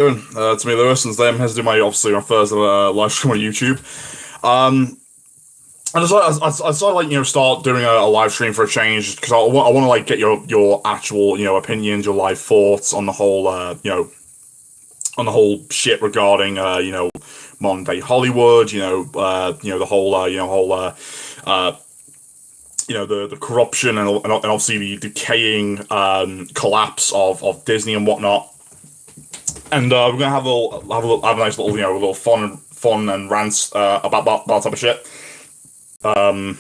Doing? It's me, Lewis, and today I'm here to do obviously my first live stream on YouTube. Um, I decided like start doing a live stream for a change because I want to like get your actual opinions, your live thoughts on the whole on the whole shit regarding modern day Hollywood, the whole uh, the corruption and obviously the decaying collapse of Disney and whatnot. And we're gonna have a nice little little fun and rants about that type of shit. Um,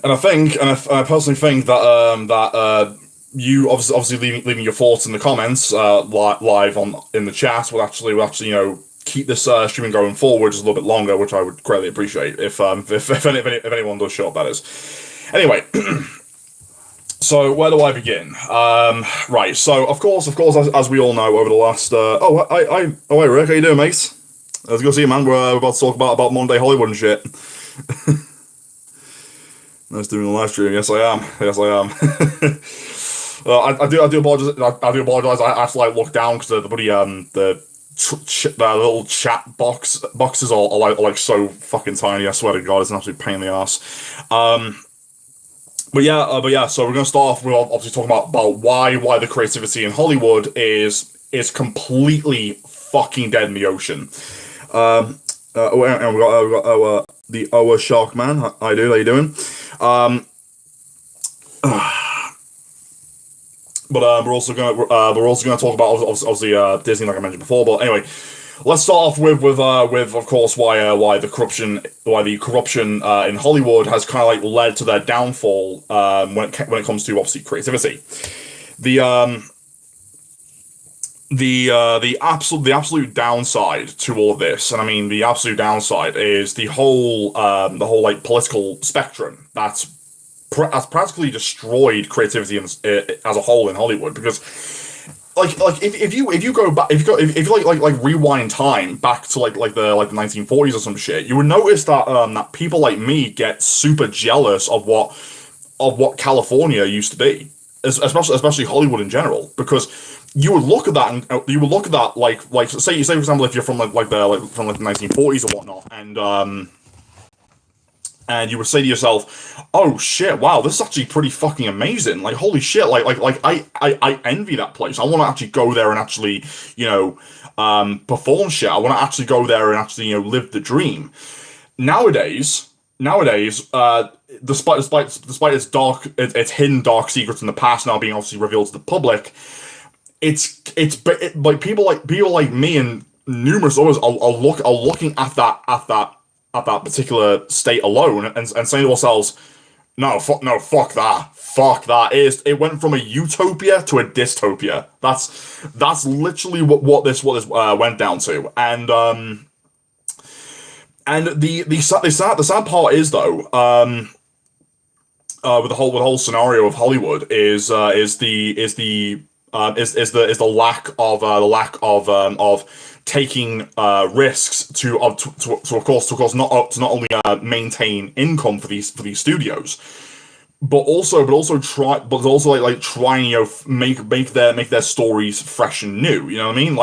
and I personally think that you obviously leaving your thoughts in the comments live in the chat will actually keep this streaming going forward just a little bit longer, which I would greatly appreciate if anyone does show up, that is. Anyway. So where do I begin? Right. So of course, as we all know, over the last hey Rick, how you doing, mate? It's good to see you, man. We're about to talk about modern day Hollywood and shit. Nice doing a live stream. Yes, I am. Yes, I am. I do apologize. I do apologize. I have to like look down because the bloody the little chat boxes are like so fucking tiny. I swear to God, it's an absolute pain in the ass. But yeah, so we're gonna start off with obviously talking about why the creativity in Hollywood is completely fucking dead in the ocean. And we got the Oa Shark Man. How you doing? But we're also gonna talk about obviously Disney, like I mentioned before. But anyway, let's start off with of course why the corruption in Hollywood has kind of like led to their downfall when it comes to obviously creativity. The absolute downside to all of this, and I mean the absolute downside, is the whole like political spectrum that's practically destroyed creativity as a whole in Hollywood, because if you go back, if you like rewind time back to like the 1940s or some shit, you would notice that that people like me get super jealous of what California used to be, especially Hollywood in general, because you would look at that and like say for example, if you're from from the 1940s or whatnot, and you would say to yourself, "Oh shit! Wow, this is actually pretty fucking amazing! Like, holy shit! I envy that place. I want to actually go there and actually, perform shit. I want to actually go there and actually, live the dream." Nowadays, despite its hidden dark secrets in the past now being obviously revealed to the public, it's like people like me and numerous others are looking at that particular state alone and saying to ourselves, no, fuck that. It went from a utopia to a dystopia. That's literally what this went down to. And the sad part is, though, with the whole scenario of Hollywood is the lack of taking risks to of course not only maintain income for these studios, but also try and make their stories fresh and new. You know what I mean?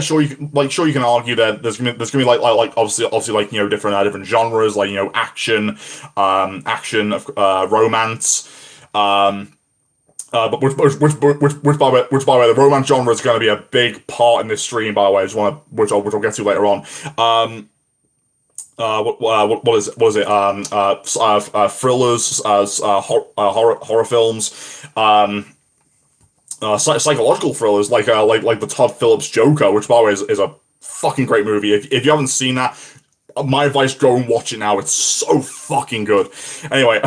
Sure you can argue that there's gonna be like obviously like different genres, like action, romance. But which by the way, the romance genre is going to be a big part in this stream. By the way, which I'll get to later on. What is it? Thrillers, horror films, psychological thrillers like the Todd Phillips Joker, which by the way is a fucking great movie. If you haven't seen that, my advice, go and watch it now. It's so fucking good. Anyway.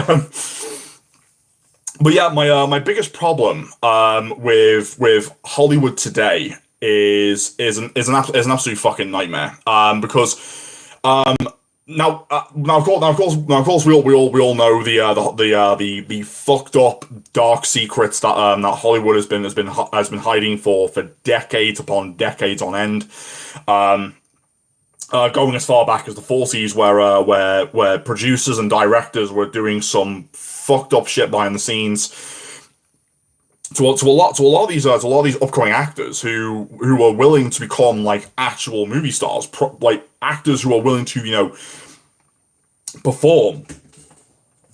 But yeah, my biggest problem with Hollywood today is an absolute fucking nightmare. Because now of course we all know the fucked up dark secrets that Hollywood has been hiding for decades upon decades on end. Going as far back as the 40s, where producers and directors were doing some fucked up shit behind the scenes, to a lot of these upcoming actors who are willing to become like actual movie stars, like actors who are willing to perform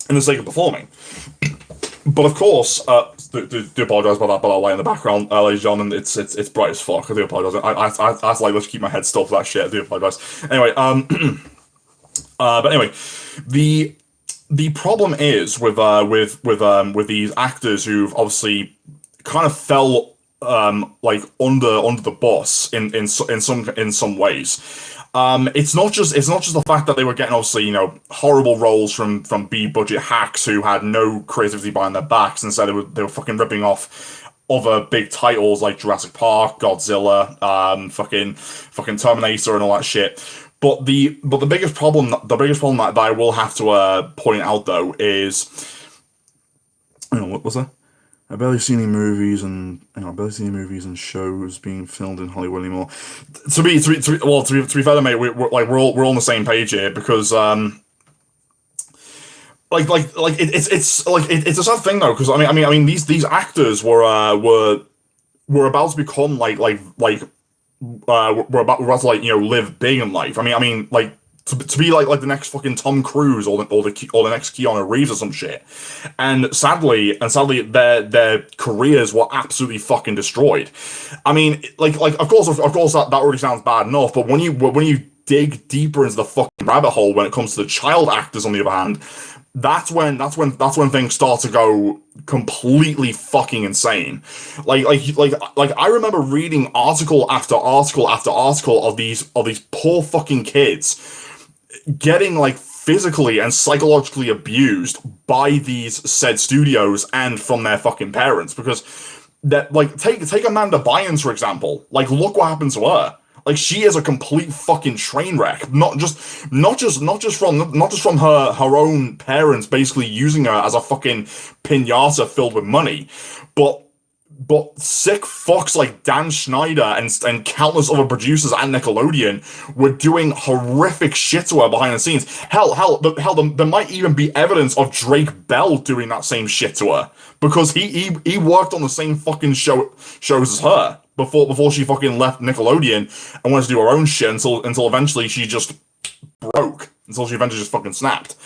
in the sake of performing. But of course, do apologize about that light in the background, ladies and gentlemen. It's bright as fuck. I do apologize. I like, let's keep my head still for that shit. I do apologize. Anyway, but anyway, the problem is with these actors who've obviously kind of fell like under the bus in some ways. It's not just the fact that they were getting obviously horrible roles from B budget hacks who had no creativity behind their backs, and so they were fucking ripping off other big titles like Jurassic Park, Godzilla, fucking Terminator and all that shit. But the biggest problem that I will have to point out though is, what was that? I barely see any movies and shows being filmed in Hollywood anymore. To be fair, mate, we're all on the same page here, because it's a sad thing though, because I mean these actors were about to become we're about to live big in life. I mean like to be like the next fucking Tom Cruise or the next Keanu Reeves or some shit. And sadly their careers were absolutely fucking destroyed. I mean, like of course that already sounds bad enough, but when you dig deeper into the fucking rabbit hole when it comes to the child actors, on the other hand, that's when things start to go completely fucking insane. Like I remember reading article after article after article of these poor fucking kids getting like physically and psychologically abused by these said studios and from their fucking parents, because that, like, take Amanda Bynes for example. Like, look what happened to her. Like, she is a complete fucking train wreck. Not just from her own parents basically using her as a fucking pinata filled with money, but sick fucks like Dan Schneider and countless other producers at Nickelodeon were doing horrific shit to her behind the scenes. Hell, there might even be evidence of Drake Bell doing that same shit to her, because he worked on the same fucking shows as her before she fucking left Nickelodeon and wanted to do her own shit until eventually she just broke, until she eventually just fucking snapped.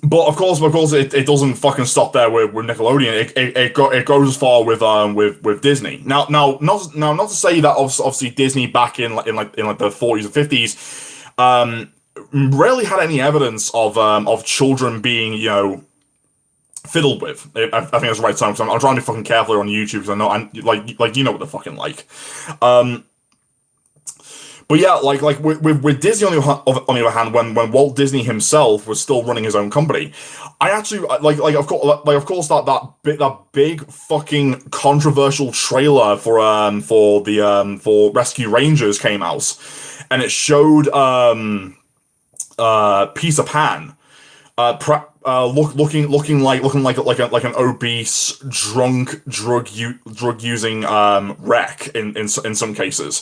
But of course, it doesn't fucking stop there with Nickelodeon. It goes as far with Disney. Now, not to say that obviously Disney back in like the 40s and 50s, rarely had any evidence of children being fiddled with. I think that's the right term. Because I'm trying to be fucking careful on YouTube, because I know like what they're fucking like. But yeah, like with Disney on the other hand, when Walt Disney himself was still running his own company, I actually of course that big fucking controversial trailer for Rescue Rangers came out, and it showed Peter Pan looking like an obese, drunk, drug using wreck in some cases.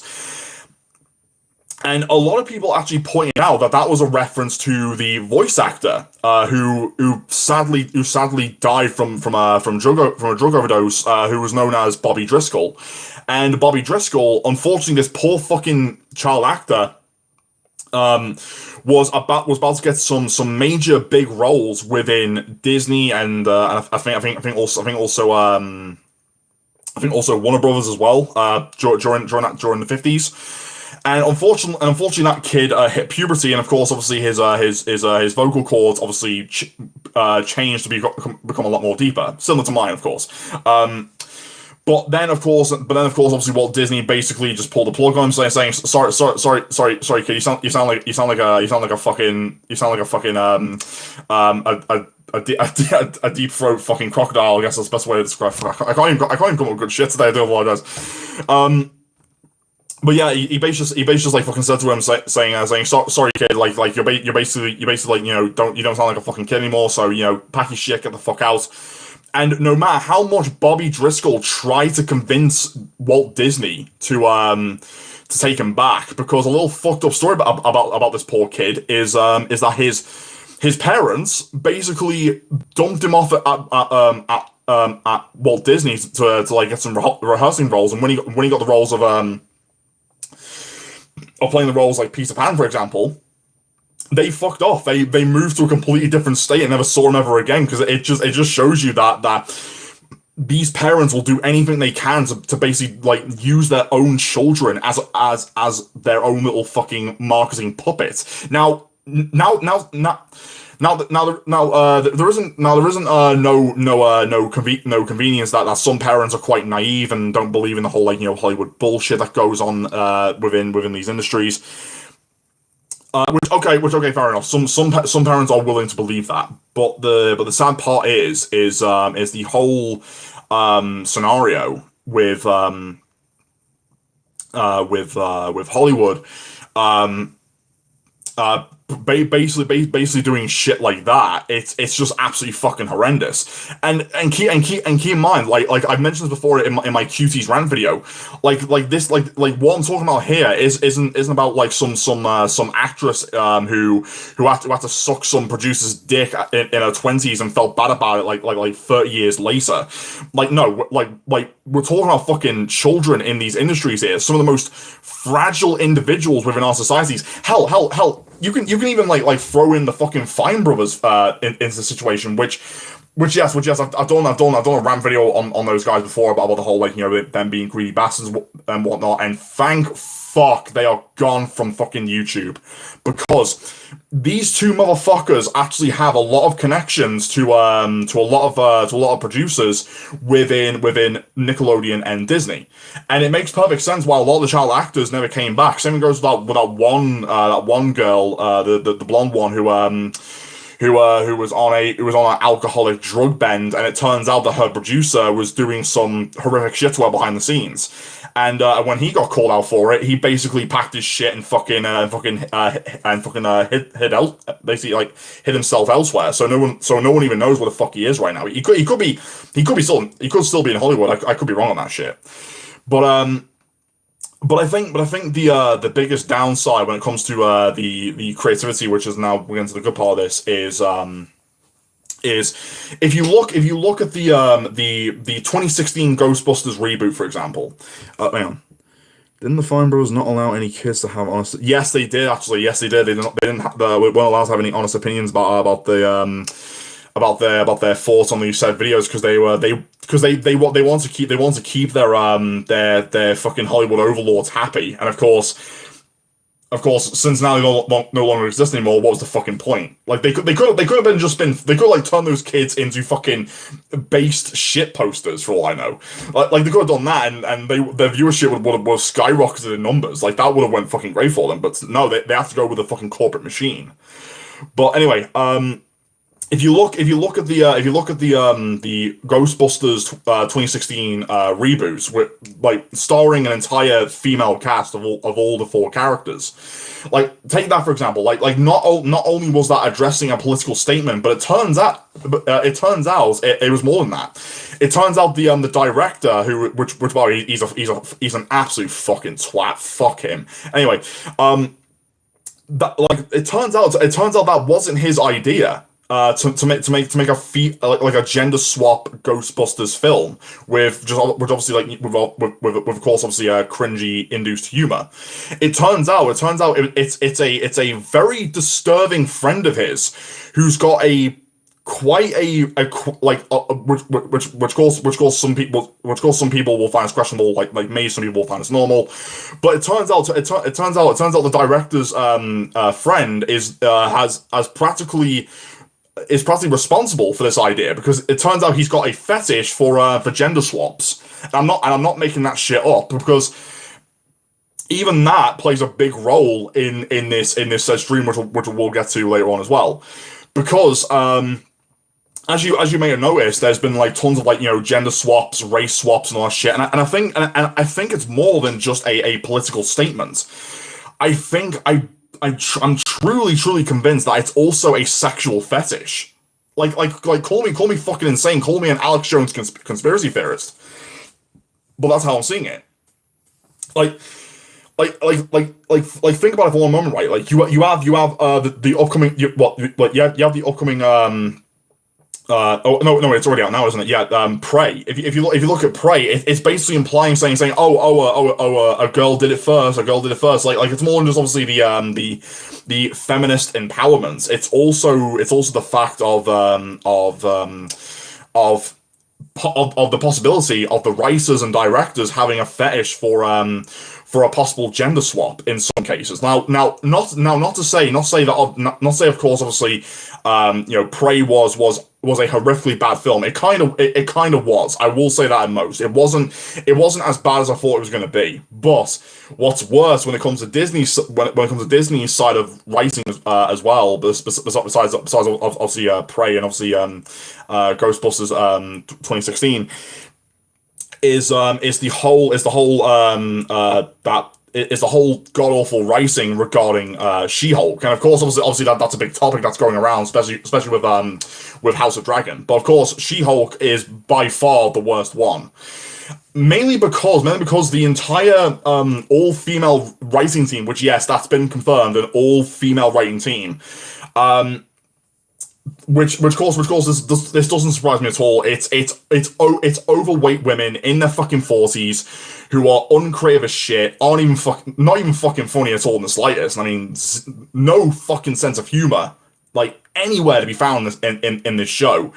And a lot of people actually pointed out that was a reference to the voice actor who sadly died from a drug overdose, who was known as Bobby Driscoll. And Bobby Driscoll, unfortunately, this poor fucking child actor was about to get some major big roles within Disney and I think also Warner Brothers as well during the 50s. And unfortunately, that kid hit puberty, and of course, obviously his vocal cords obviously changed to become a lot more deeper, similar to mine, of course. But then, of course, obviously, Walt Disney basically just pulled the plug on him, saying, "Sorry, kid, you sound like a fucking a deep throat fucking crocodile. I guess that's the best way to describe it. I can't even come up with good shit today. I do apologize." But yeah, he basically like fucking said to him, saying, "Sorry, kid, like you're basically like you don't sound like a fucking kid anymore. So pack your shit, get the fuck out." And no matter how much Bobby Driscoll tried to convince Walt Disney to take him back, because a little fucked up story about this poor kid is that his parents basically dumped him off at Walt Disney to like get some rehearsing roles, and when he got the roles of playing the roles like Peter Pan, for example, they fucked off. They moved to a completely different state and never saw him ever again, because it just shows you that these parents will do anything they can to basically like use their own children as their own little fucking marketing puppets. Now there isn't no convenience that some parents are quite naive and don't believe in the whole, like, you know, Hollywood bullshit that goes on within these industries. Which okay, fair enough. Some parents are willing to believe that, but the sad part is the whole scenario with Hollywood, basically doing shit like that. It's just absolutely fucking horrendous. And keep in mind, like I've mentioned this before in my Cuties rant video, like what I'm talking about here isn't about like some actress who had to suck some producer's dick in her 20s and felt bad about it like 30 years later. Like, no, like we're talking about fucking children in these industries here, some of the most fragile individuals within our societies. Hell, you can even like throw in the fucking Fine brothers into the situation, which yes, I've done a rant video on those guys before about the whole, like, you know, them being greedy bastards and whatnot, and thank fuck they are gone from fucking YouTube, because these two motherfuckers actually have a lot of connections to a lot of producers within Nickelodeon and Disney, and it makes perfect sense why a lot of the child actors never came back. Same goes with that one girl, the blonde one who was on an alcoholic drug bend, and it turns out that her producer was doing some horrific shit to her behind the scenes. And when he got called out for it, he basically packed his shit and hid himself elsewhere. So no one even knows where the fuck he is right now. He could still be in Hollywood. I could be wrong on that shit. But I think the biggest downside when it comes to the creativity, which is now we're getting to the good part of this, is if you look at the 2016 Ghostbusters reboot, for example. Hang on. Didn't the Fine Bros not allow any kids to have honest? Yes, they did actually. Yes, they did. They weren't allowed to have any honest opinions about their thoughts on these said videos, because they want to keep their fucking Hollywood overlords happy. And of course, since now they no longer exist anymore, what was the fucking point? Like, they could have like turned those kids into fucking based shit posters, for all I know. Like they could have done that, and their viewership would have skyrocketed in numbers. Like, that would have went fucking great for them. But no, they have to go with the fucking corporate machine. But anyway, if you look at the Ghostbusters 2016 reboots, with like starring an entire female cast of all the four characters, like, take that for example. Like not only was that addressing a political statement, but it turns out it was more than that. It turns out the director, which well, he's an absolute fucking twat. Fuck him. Anyway, that, like, it turns out that wasn't his idea. To make a gender swap Ghostbusters film with obviously, like, with of course obviously cringy induced humor. It turns out it's a very disturbing friend of his who's got which some people will find as questionable, like me, some people will find as normal, but it turns out the director's friend is practically responsible for this idea, because it turns out he's got a fetish for gender swaps. And I'm not making that shit up, because even that plays a big role in this stream, which we'll get to later on as well. Because as you may have noticed, there's been like tons of, like, you know, gender swaps, race swaps, and all that shit. And I think it's more than just a political statement. I'm truly convinced that it's also a sexual fetish. Like call me fucking insane, call me an Alex Jones conspiracy theorist, but that's how I'm seeing it. Like think about it for one moment, right? Like, you have the upcoming Oh no, it's already out now, isn't it? Yeah. Prey. If you look at Prey, it's basically implying saying a girl did it first. A girl did it first. Like it's more than just obviously the feminist empowerment. It's also the fact of the possibility of the writers and directors having a fetish for a possible gender swap in some cases. Not to say of course obviously Prey was a horrifically bad film. It kind of was. I will say that at most. It wasn't as bad as I thought it was going to be. But what's worse when it comes to Disney's side of writing as well, besides obviously Prey and obviously Ghostbusters 2016 is the whole god awful writing regarding She-Hulk, and of course obviously that's a big topic that's going around, especially with House of Dragon. But of course She-Hulk is by far the worst one. Mainly because the entire all-female writing team, which yes, that's been confirmed, an all-female writing team, which of course this doesn't surprise me at all. It's overweight women in their fucking 40s who are uncreative as shit, not even fucking funny at all in the slightest. I mean, no fucking sense of humor like anywhere to be found in this show.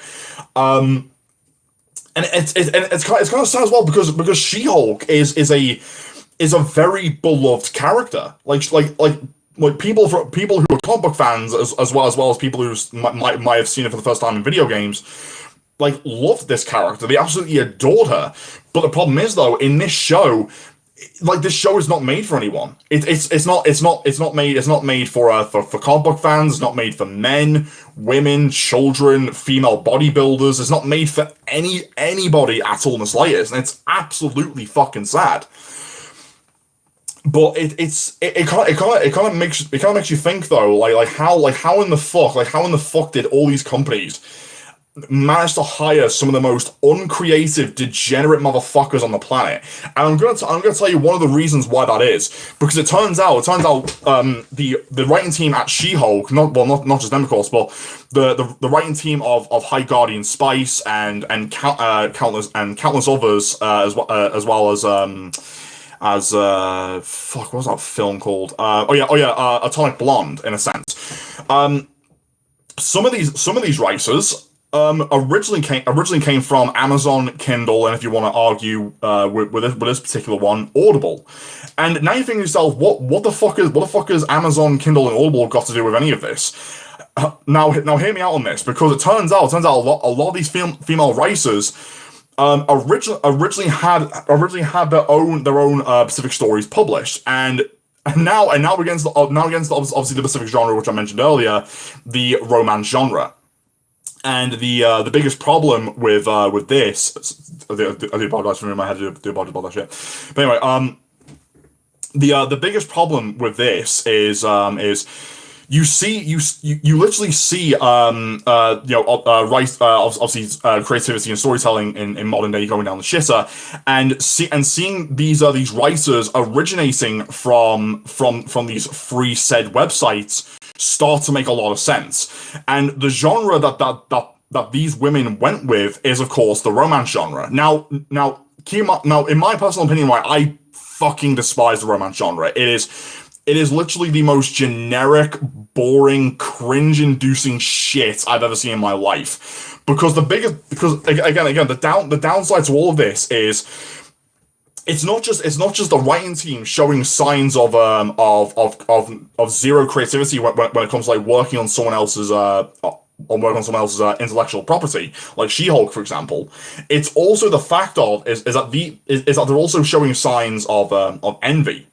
And it's kind of sad as well because She-Hulk is a very beloved character. Like people who are comic book fans as well as people who might have seen it for the first time in video games, like loved this character. They absolutely adored her. But the problem is though, in this show, like this show is not made for anyone. It's not made for comic book fans. It's not made for men, women, children, female bodybuilders. It's not made for anybody at all in the slightest, and it's absolutely fucking sad. But it kind of makes you think though, like how in the fuck did all these companies manage to hire some of the most uncreative, degenerate motherfuckers on the planet? And I'm gonna tell you one of the reasons why that is, because it turns out the writing team at She-Hulk, not just them of course, but the writing team of High Guardian Spice and countless others as well as fuck, what was that film called? Atomic Blonde, in a sense. Some of these writers originally came from Amazon Kindle, and if you want to argue with this particular one, Audible. And now you think to yourself, what the fuck is Amazon Kindle and Audible got to do with any of this? Now hear me out on this, because it turns out a lot of these female writers originally had their own Pacific stories published, and now against obviously the Pacific genre, which I mentioned earlier, the romance genre. And the biggest problem with this, I do apologize for me in my head. I do apologize about that shit. But anyway, the biggest problem with this is you literally see obviously creativity and storytelling in modern day going down the shitter, and seeing these writers originating from these free said websites start to make a lot of sense. And the genre that these women went with is of course the romance genre. Now in my personal opinion, right, I fucking despise the romance genre. It is literally the most generic, boring, cringe-inducing shit I've ever seen in my life. Because again, the downside to all of this is it's not just the writing team showing signs of zero creativity when it comes to like working on someone else's intellectual property, like She-Hulk, for example. It's also the fact of is that they're also showing signs of envy.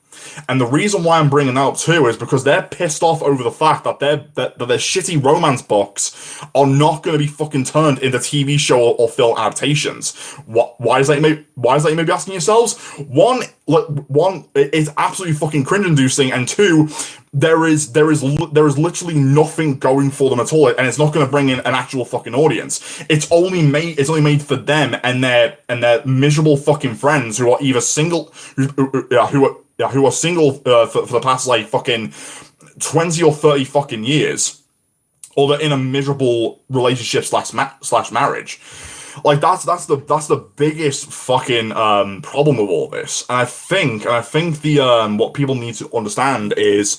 And the reason why I'm bringing that up too is because they're pissed off over the fact that their shitty romance books are not going to be fucking turned into TV show or film adaptations. Why is that? You may be asking yourselves. One, it's absolutely fucking cringe-inducing, and two, there is literally nothing going for them at all, and it's not going to bring in an actual fucking audience. It's only made for them and their miserable fucking friends who are either single, who are single for the past like fucking 20 or 30 fucking years, or they're in a miserable relationship slash marriage. Like that's the biggest fucking problem with all this. And I think the what people need to understand is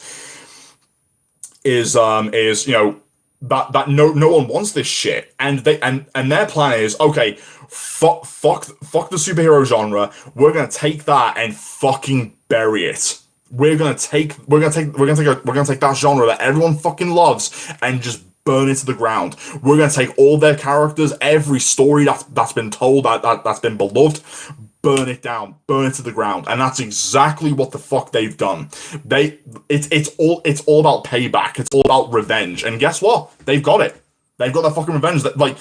that no one wants this shit, and their plan is, okay, fuck the superhero genre. We're gonna take that and fucking bury it. We're gonna take that genre that everyone fucking loves and just burn it to the ground. We're gonna take all their characters, every story that's been told, that's been beloved, burn it down, burn it to the ground. And that's exactly what the fuck they've done. It's all about payback. It's all about revenge. And guess what? They've got it. They've got that fucking revenge. That, like,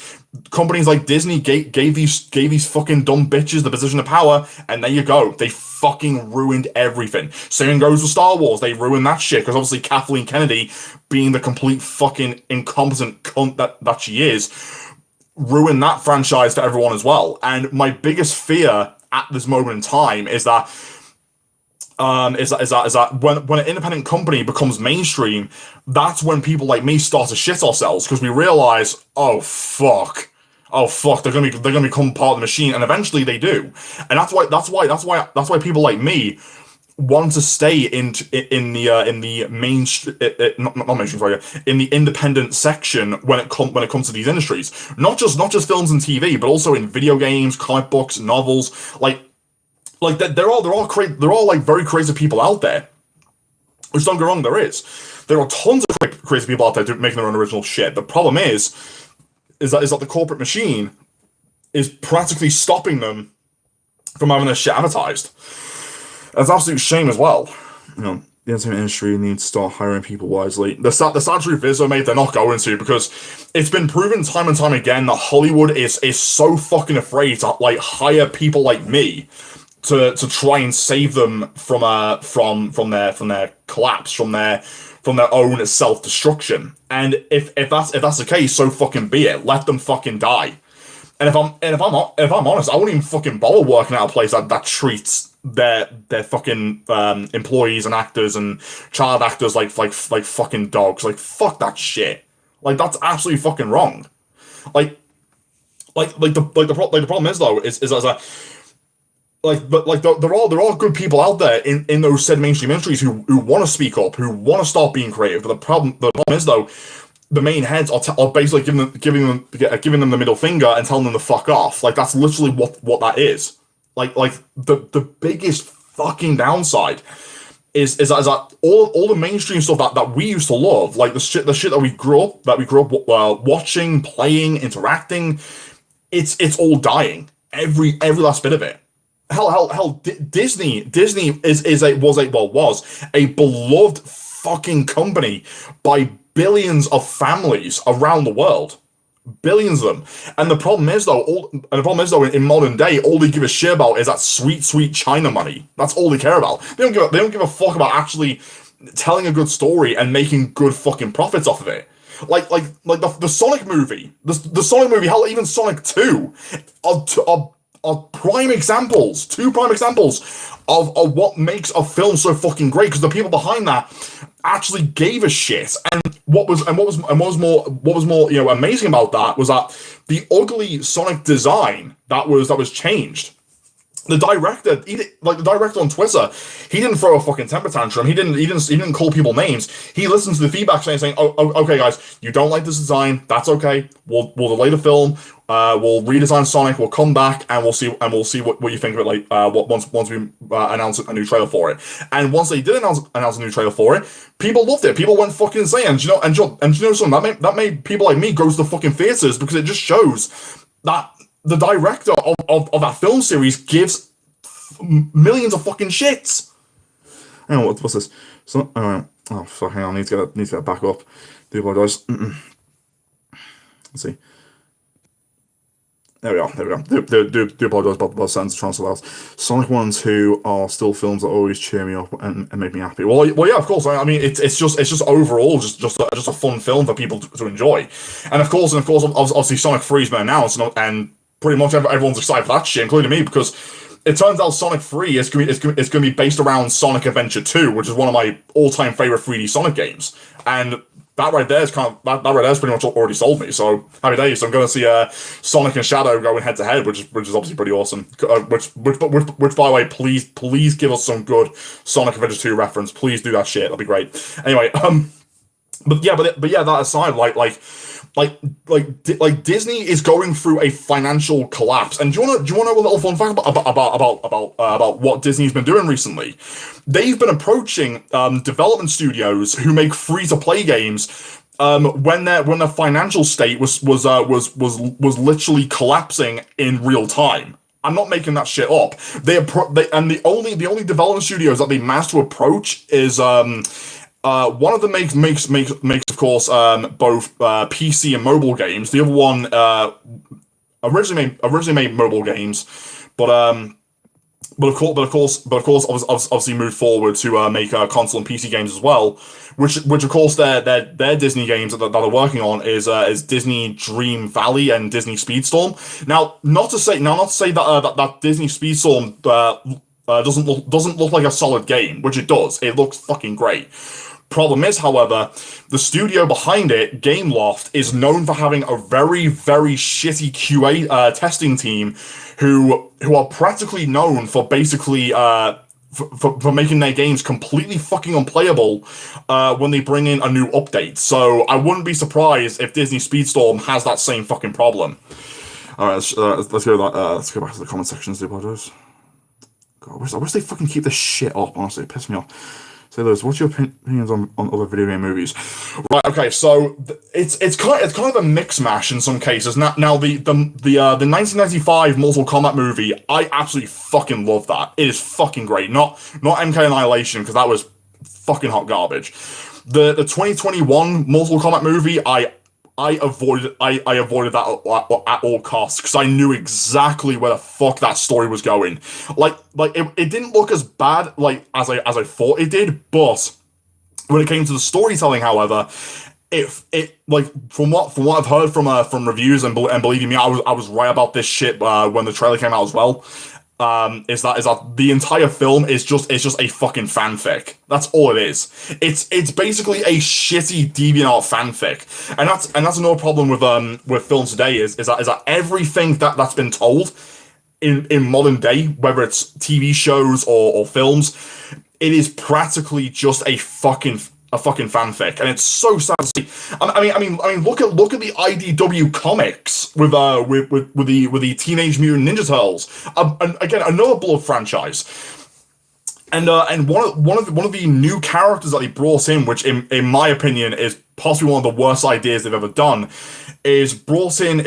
companies like Disney gave these fucking dumb bitches the position of power, and there you go. They fucking ruined everything. Same goes with Star Wars. They ruined that shit because obviously Kathleen Kennedy, being the complete fucking incompetent cunt that she is, ruined that franchise for everyone as well. And my biggest fear at this moment in time is that when an independent company becomes mainstream, that's when people like me start to shit ourselves because we realize, oh fuck, they're gonna become part of the machine, and eventually they do, and that's why people like me want to stay in the mainstream, not mainstream, sorry, in the independent section when it comes to these industries, not just films and TV, but also in video games, comic books, novels, like that. There are like very crazy people out there. Which, don't get me wrong, there are tons of crazy people out there making their own original shit. The problem is that the corporate machine is practically stopping them from having their shit advertised. That's an absolute shame as well. The entertainment industry needs to start hiring people wisely. The sad truth is, though, mate, they're not going to, because it's been proven time and time again that Hollywood is so fucking afraid to like hire people like me to try and save them from their collapse, from their own self-destruction. And if that's the case, so fucking be it. Let them fucking die. And if I'm honest, I wouldn't even fucking bother working at a place that treats their fucking employees and actors and child actors like fucking dogs. Like, fuck that shit. Like, that's absolutely fucking wrong. The problem is, though, is that there are good people out there in those said mainstream industries who want to speak up, who want to start being creative. But the problem is, though, the main heads are basically giving them the middle finger and telling them to fuck off. Like, that's literally what that is. Like the biggest fucking downside is that all the mainstream stuff that we used to love, like the shit that we grew up watching, playing, interacting, it's all dying. Every last bit of it. Hell, Disney was a beloved fucking company by billions of families around the world. Billions of them. And the problem is though, in modern day, all they give a shit about is that sweet China money. That's all they care about. They don't give a fuck about actually telling a good story and making good fucking profits off of it. Like the Sonic movie, the Sonic movie, hell, even Sonic 2 are two prime examples of what makes a film so fucking great, because the people behind that actually gave a shit. And what was more amazing about that was that the ugly Sonic design that was changed. The director on Twitter, he didn't throw a fucking temper tantrum. He didn't call people names. He listened to the feedback saying, "Oh, okay, guys, you don't like this design. That's okay. We'll delay the film. We'll redesign Sonic. We'll come back and we'll see what you think of it. Once we announce a new trailer for it." And once they did announce a new trailer for it, people loved it. People went fucking insane. And you know something that made people like me go to the fucking theaters, because it just shows that the director of that film series gives millions of fucking shits. Hang on, what's this? So, oh fuck, hang on, I need to get that back up. Do apologise. Let's see. There we go. Do apologise about the sentence transfer. Sonic 1 and 2 are still films that always cheer me up and make me happy. Well, yeah, of course. I mean, it's just overall just a fun film for people to enjoy. And of course, obviously Sonic 3's been announced, and pretty much everyone's excited for that shit, including me, because it turns out Sonic 3 is going to be based around Sonic Adventure 2, which is one of my all-time favorite 3D Sonic games. And that right there is that right there is pretty much already sold me. So happy days. So I'm going to see Sonic and Shadow going head to head, which is obviously pretty awesome. Which by the way, please give us some good Sonic Adventure 2 reference. Please do that shit. That'd be great. Anyway, but yeah, that aside, like Disney is going through a financial collapse. And do you want to know a little fun fact about what Disney's been doing recently? They've been approaching development studios who make free-to-play games when their financial state was literally collapsing in real time. I'm not making that shit up. And the only development studios that they managed to approach is one of them makes of course both PC and mobile games. The other one originally made mobile games, but of course obviously moved forward to make console and PC games as well. Which of course their Disney games that they're working on is Disney Dream Valley and Disney Speedstorm. Now, not to say that Disney Speedstorm doesn't look like a solid game, which it does. It looks fucking great. Problem is, however, the studio behind it, Gameloft, is known for having a very, very shitty QA testing team who are practically known for basically for making their games completely fucking unplayable when they bring in a new update. So I wouldn't be surprised if Disney Speedstorm has that same fucking problem. All right, let's go back to the comment sections. I apologize. God, I wish they fucking keep this shit up. Honestly, it pisses me off. Say, Lewis, what's your opinions on other video game movies? Right, okay, so it's kind of a mix mash in some cases. Now the 1995 Mortal Kombat movie, I absolutely fucking love that. It is fucking great. Not MK Annihilation, because that was fucking hot garbage. The 2021 Mortal Kombat movie, I avoided that at all costs because I knew exactly where the fuck that story was going. Like it didn't look as bad as I thought it did, but when it came to the storytelling, however, it like from what I've heard from reviews and believe me, I was right about this shit when the trailer came out as well. Is that the entire film is just a fucking fanfic. That's all it is. It's basically a shitty DeviantArt fanfic, and that's another problem with films today is that everything that's been told in modern day, whether it's TV shows or films, it is practically just a fucking fanfic, and it's so sad to see. I mean, look at the IDW comics with the Teenage Mutant Ninja Turtles. And again, another beloved franchise. And one of the new characters that they brought in, which in my opinion is possibly one of the worst ideas they've ever done, is brought in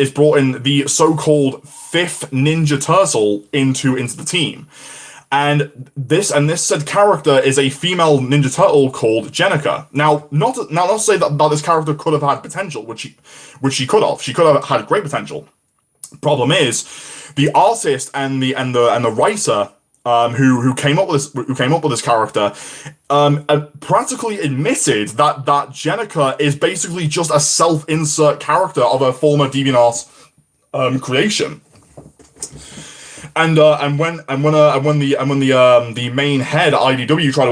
the so-called fifth Ninja Turtle into the team. And this said character is a female Ninja Turtle called Jennika. Now, not to say that this character could have had potential, which she could have. She could have had great potential. Problem is, the artist and the writer who came up with this character practically admitted that Jennika is basically just a self-insert character of a former DeviantArt creation. And when the main head at IDW tried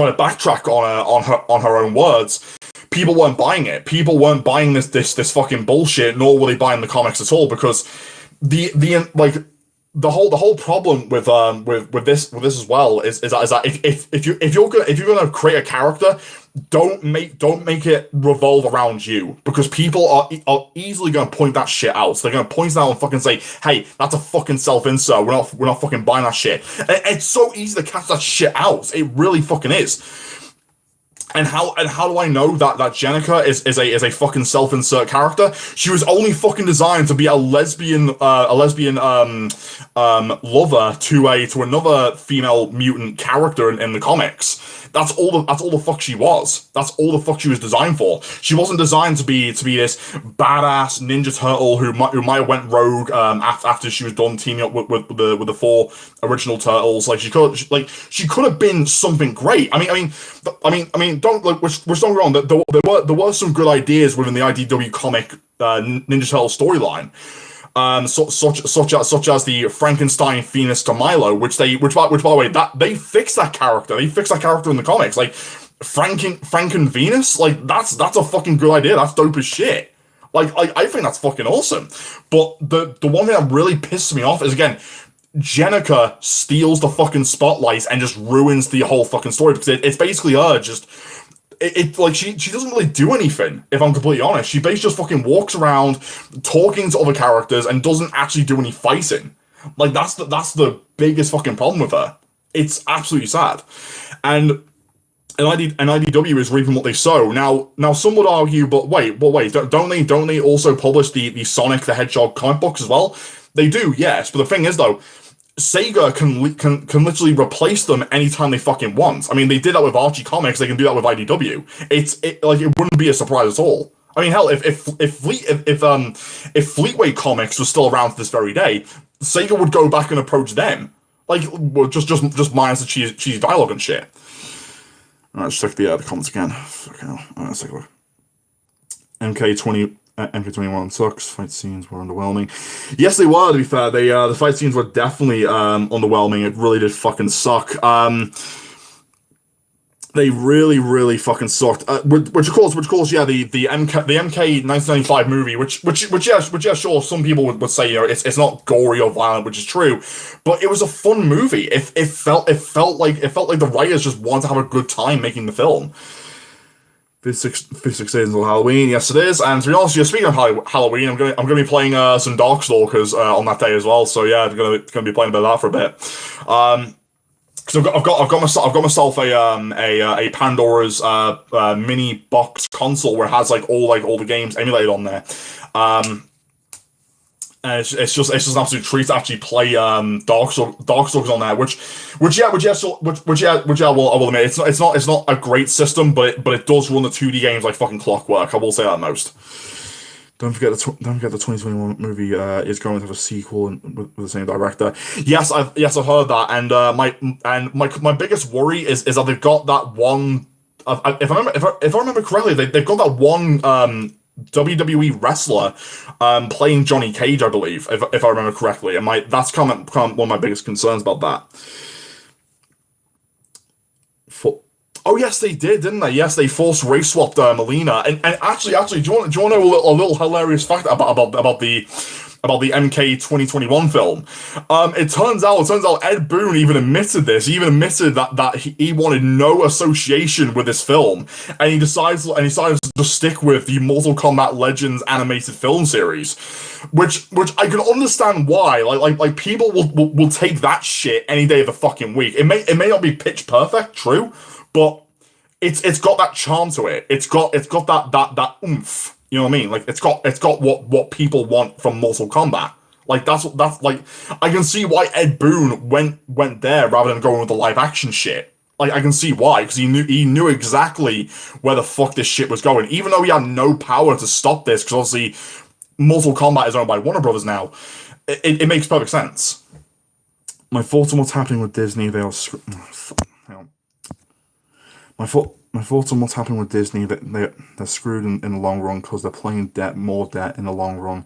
to backtrack on her own words, people weren't buying it. People weren't buying this fucking bullshit, nor were they buying the comics at all, because the whole problem with this as well is that if you're gonna create a character, don't make it revolve around you, because people are easily gonna point that shit out. So they're gonna point it out and fucking say, "Hey, that's a fucking self-insert. We're not fucking buying that shit." And it's so easy to cast that shit out. It really fucking is. And how do I know that Jennika is a fucking self-insert character? She was only fucking designed to be a lesbian lover to another female mutant character in the comics. That's all the fuck she was. That's all the fuck she was designed for. She wasn't designed to be this badass Ninja Turtle who might have went rogue after she was done teaming up with the four original Turtles. Like she could have been something great. I mean, don't like which don't get wrong. There were some good ideas within the IDW comic Ninja Turtle storyline. Such as the Frankenstein Phoenix to Milo, which by the way, that they fixed that character. They fixed that character in the comics. Like Franken Venus, like that's a fucking good idea. That's dope as shit. Like I think that's fucking awesome. But the one thing that really pisses me off is, again, Jenica steals the fucking spotlight and just ruins the whole fucking story, because it's basically her just like she doesn't really do anything, if I'm completely honest. She basically just fucking walks around talking to other characters and doesn't actually do any fighting. Like that's the biggest fucking problem with her. It's absolutely sad. And IDW is reaping what they sow. Now some would argue, but wait, don't they also publish the Sonic the Hedgehog comic books as well? They do, yes. But the thing is, though, Sega can literally replace them anytime they fucking want. I mean, they did that with Archie Comics. They can do that with IDW. It wouldn't be a surprise at all. I mean, hell, if Fleetway Comics was still around to this very day, Sega would go back and approach them. Like, well, just minus the cheesy dialogue and shit. Alright, let's check the comments again. Okay, alright, let's take a look. MK21 sucks. Fight scenes were underwhelming. Yes, they were, to be fair. The fight scenes were definitely underwhelming. It really did fucking suck. They really fucking sucked. Which of course, yeah, the MK 1995 movie, which yeah, sure, some people would say, you know, it's not gory or violent, which is true, but it was a fun movie. It felt like the writers just wanted to have a good time making the film. 56 days until Halloween. Yes, it is. And to be honest, speaking of Halloween, I'm gonna be playing some Darkstalkers on that day as well. So yeah, I'm gonna be playing a bit of that for a bit. Because I've got myself a Pandora's mini box console where it has like all the games emulated on there. And it's just an absolute treat to actually play Darkstalkers on there, which I will admit, it's not a great system, but it does run the 2D games like fucking clockwork. I will say that most. Don't forget the 2021 movie is going to have a sequel with the same director. Yes, I've heard that, and my biggest worry is that they've got that one. If I remember correctly, they've got that one WWE wrestler playing Johnny Cage, I believe, if I remember correctly, and that's kind of one of my biggest concerns about that. Oh yes, they did, didn't they? Yes, they forced race swapped Melina, and actually, do you want to know a little hilarious fact about the MK 2021 film? It turns out Ed Boon even admitted this. He even admitted that he wanted no association with this film, and he decides to stick with the Mortal Kombat Legends animated film series, which I can understand why. Like people will take that shit any day of the fucking week. It may not be pitch perfect, true, but it's got that charm to it. It's got that oomph. You know what I mean? Like it's got what people want from Mortal Kombat. Like that's like, I can see why Ed Boon went there rather than going with the live action shit. Like I can see why, because he knew exactly where the fuck this shit was going. Even though he had no power to stop this, because obviously Mortal Kombat is owned by Warner Brothers now. It makes perfect sense. My thoughts on what's happening with Disney. They are. Hang on. My thoughts on what's happening with Disney, they're screwed in the long run, because they're playing more debt in the long run.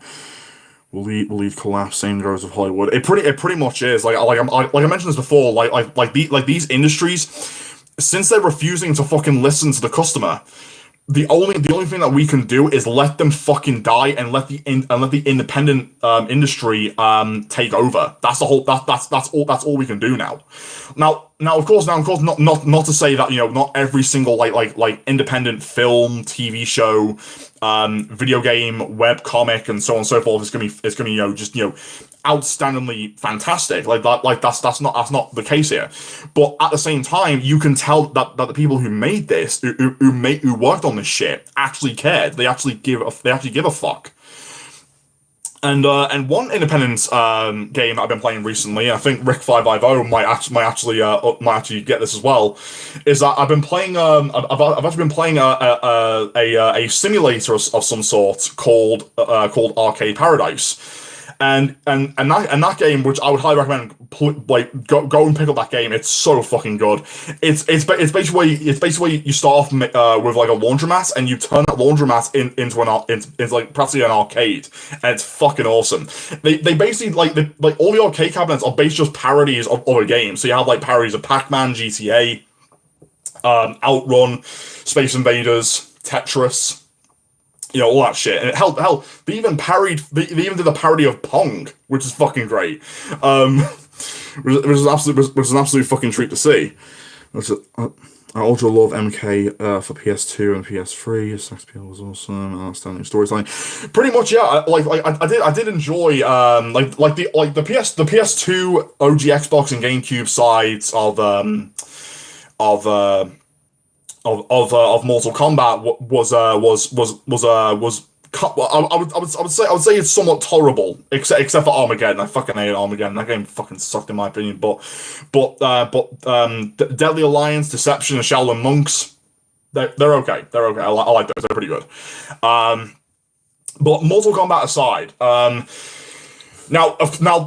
Will lead collapse. Same goes with Hollywood. It pretty much is. Like I mentioned this before. Like these industries, since they're refusing to fucking listen to the customer, the only thing that we can do is let them fucking die and let the independent industry take over. That's the whole. That's all we can do now. Now, of course, not to say that, you know, not every single like independent film, TV show, video game, web comic, and so on and so forth is gonna be you know, just, you know, outstandingly fantastic. That's not the case here. But at the same time, you can tell that the people who made this, who worked on this shit, actually cared. They actually give a fuck. And one independent game that I've been playing recently, I think Rick 550 might actually get this as well, is that I've been playing I've actually been playing a simulator of some sort called Arcade Paradise. And that game, which I would highly recommend, go and pick up that game. It's so fucking good. It's basically you start off with like a laundromat, and you turn that laundromat into like practically an arcade, and it's fucking awesome. They basically like all the arcade cabinets are based just parodies of other games. So you have like parodies of Pac-Man, GTA, Outrun, Space Invaders, Tetris, all that shit. And hell, they even did a parody of Pong, which is fucking great. Which is an absolute fucking treat to see. I also love MK for PS2 and PS3. XPL was awesome. Outstanding storytelling. Pretty much, yeah. I did enjoy the PS2 OG Xbox and GameCube sides of Mortal Kombat was I would say it's somewhat tolerable, except for Armageddon. I fucking hate Armageddon. That game fucking sucked in my opinion. But Deadly Alliance, Deception, and Shaolin Monks, they're okay. They're okay. I like those. They're pretty good. But Mortal Kombat aside, now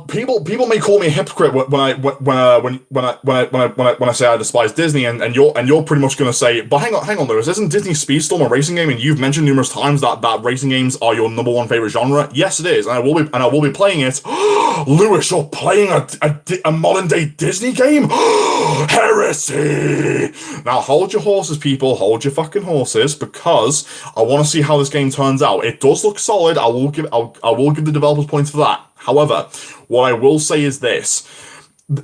people may call me a hypocrite when I say I despise Disney, and you're pretty much going to say, but hang on, Lewis, isn't Disney Speedstorm a racing game? And you've mentioned numerous times that racing games are your number one favorite genre. Yes, it is, and I will be playing it. Lewis, you're playing a modern day Disney game? Heresy! Now hold your horses, people. Hold your fucking horses, because I want to see how this game turns out. It does look solid. I will give the developers points for that. However, what I will say is this.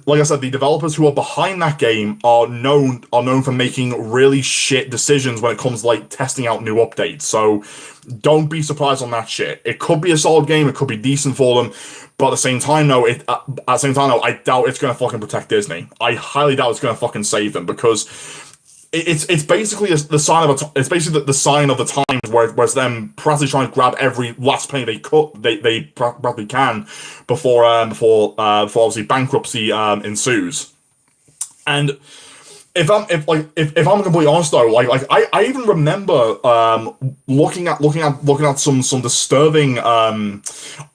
Like I said, the developers who are behind that game are known for making really shit decisions when it comes to testing out new updates. So don't be surprised on that shit. It could be a solid game, it could be decent for them, but at the same time, no, I doubt it's gonna fucking protect Disney. I highly doubt it's gonna fucking save them, because it's basically the sign of the sign of the times where it's them practically trying to grab every last penny they probably can before obviously bankruptcy ensues. And if I'm completely honest though, I even remember looking at some disturbing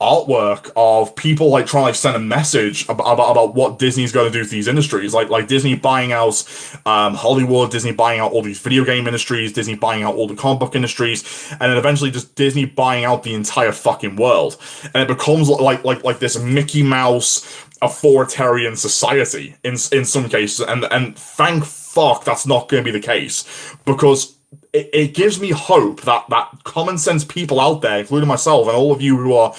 artwork of people trying to send a message about what Disney's going to do to these industries, like Disney buying out Hollywood, Disney buying out all these video game industries, Disney buying out all the comic book industries, and then eventually just Disney buying out the entire fucking world, and it becomes like this Mickey Mouse authoritarian society in some cases, and thank fuck that's not going to be the case, because it gives me hope that common sense people out there, including myself and all of you who are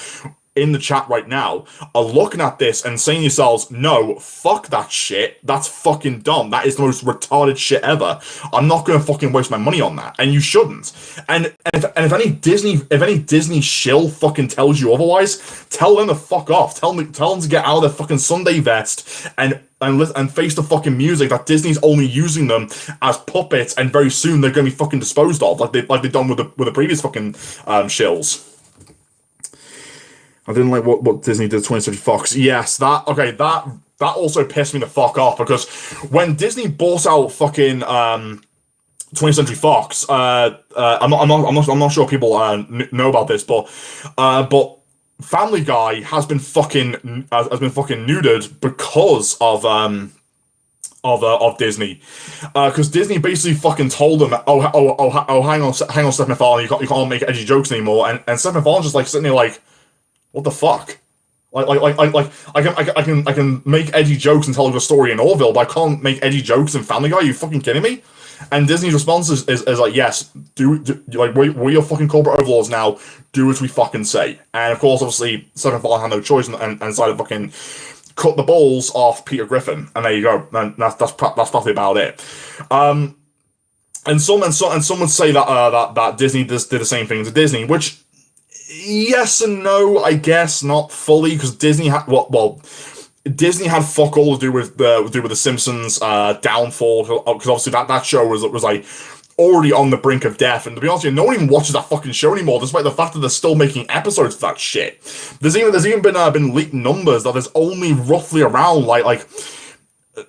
in the chat right now, are looking at this and saying to yourselves, no, fuck that shit, that's fucking dumb, that is the most retarded shit ever, I'm not gonna fucking waste my money on that, and you shouldn't. And if any Disney shill fucking tells you otherwise, tell them to fuck off, tell them to get out of their fucking Sunday vest and face the fucking music that Disney's only using them as puppets, and very soon they're gonna be fucking disposed of, like they've done with the previous fucking shills. I didn't like what Disney did to 20th Century Fox. Yes, that also pissed me the fuck off, because when Disney bought out fucking 20th Century Fox, I'm not sure people know about this, but Family Guy has been fucking neutered because of Disney, because Disney basically fucking told them, hang on, Seth MacFarlane, you can't make edgy jokes anymore, and Seth MacFarlane's just sitting there what the fuck? I can make edgy jokes and tell a story in Orville, but I can't make edgy jokes in Family Guy. Are you fucking kidding me? And Disney's response is yes, we're your fucking corporate overlords now. Do as we fucking say. And of course, obviously, Seth MacFarlane had no choice and decided to fucking cut the balls off Peter Griffin. And there you go. And that's probably about it. And some would say that Disney did the same thing to Disney, which, yes and no, I guess, not fully, because Disney had Disney had fuck all to do with the Simpsons downfall, because obviously that show was already on the brink of death, and to be honest with you, no one even watches that fucking show anymore, despite the fact that they're still making episodes of that shit. There's even been leaked numbers that there's only roughly around like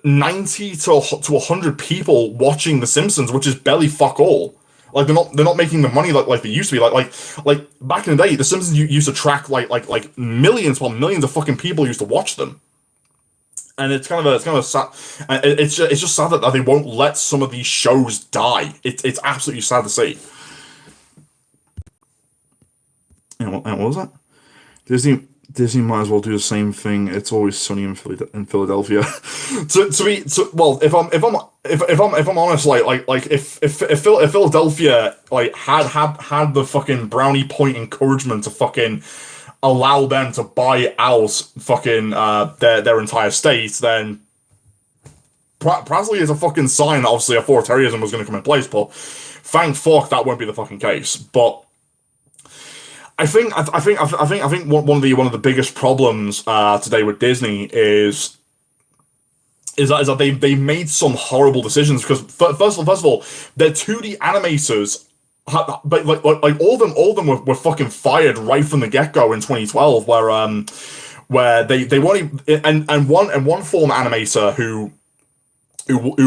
90 to 100 people watching the Simpsons, which is barely fuck all. They're not making the money like they used to be. Like back in the day, the Simpsons used to track like millions of fucking people used to watch them, and it's kind of sad. It's just sad that they won't let some of these shows die. It's absolutely sad to see. What was that? Disney might as well do the same thing. It's always sunny in Philadelphia. Well, if I'm honest, if Philadelphia like had the fucking brownie point encouragement to fucking allow them to buy out fucking their entire state, then Prasley is a fucking sign that obviously authoritarianism was going to come in place. But thank fuck that won't be the fucking case. But I think one of the biggest problems today with Disney is that they made some horrible decisions because first of all, their 2D animators, but like all of them were fucking fired right from the get go in 2012, where they weren't even, and one form animator who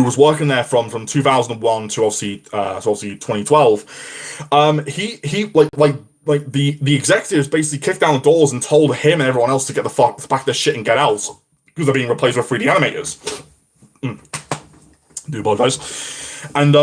was working there from 2001 to obviously 2012, he like the executives basically kicked down the doors and told him and everyone else to get the fuck back their shit and get out because they're being replaced with 3D animators. Do apologize. And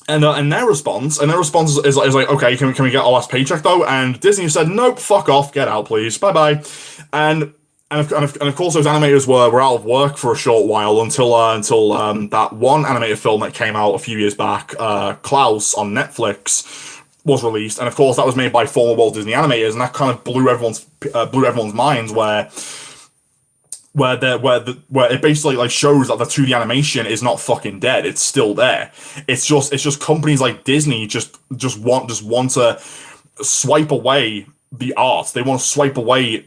their response is like, okay, can we get our last paycheck though? And Disney said, nope, fuck off, get out, please, bye bye. And of course those animators were out of work for a short while until that one animated film that came out a few years back, Klaus on Netflix, was released, and of course that was made by former Walt Disney animators, and that kind of blew everyone's minds where it basically like shows that the 2D animation is not fucking dead. It's still there. It's just companies like Disney just want to swipe away the art. They want to swipe away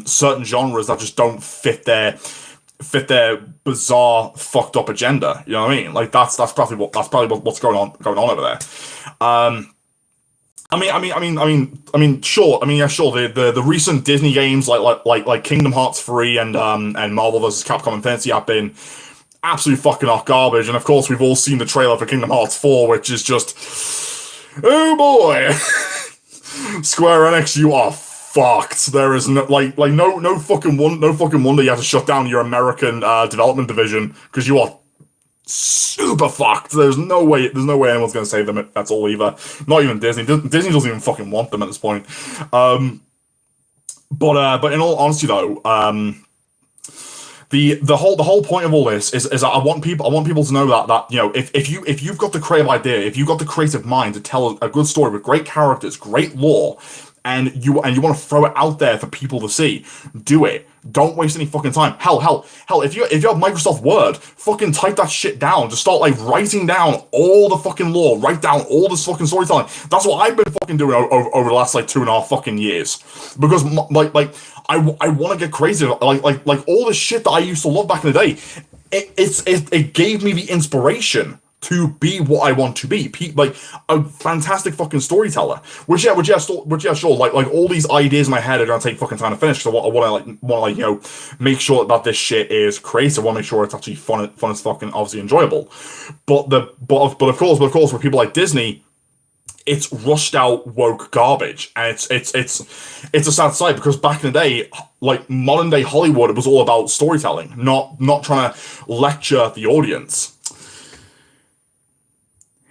certain genres that just don't fit their bizarre fucked up agenda. You know what I mean? Like that's probably what's going on over there. Sure. The recent Disney games like Kingdom Hearts 3 and Marvel vs. Capcom Infinity have been absolute fucking hot garbage, and of course we've all seen the trailer for Kingdom Hearts 4, which is just, oh boy, Square Enix, you are fucked. There is no fucking wonder you have to shut down your American development division because you are super fucked. There's no way anyone's gonna save them at all either. Not even Disney. Disney doesn't even fucking want them at this point. But in all honesty though, the whole point of all this is that I want people to know that you know, if you've got the creative idea, if you've got the creative mind to tell a good story with great characters, great lore, and you want to throw it out there for people to see, do it. Don't waste any fucking time. Hell, if you have Microsoft Word, fucking type that shit down. Just start like writing down all the fucking lore, write down all this fucking storytelling. That's what I've been fucking doing over the last like 2.5 fucking years. Because I want to get crazy. Like all the shit that I used to love back in the day, it gave me the inspiration to be what I want to be, like a fantastic fucking storyteller. Which sure, like all these ideas in my head are gonna take fucking time to finish. So I want to you know, make sure that this shit is creative. I want to make sure it's actually fun as fucking obviously enjoyable. But of course, with people like Disney, it's rushed out woke garbage, and it's a sad sight because back in the day, like modern day Hollywood, it was all about storytelling, not trying to lecture the audience.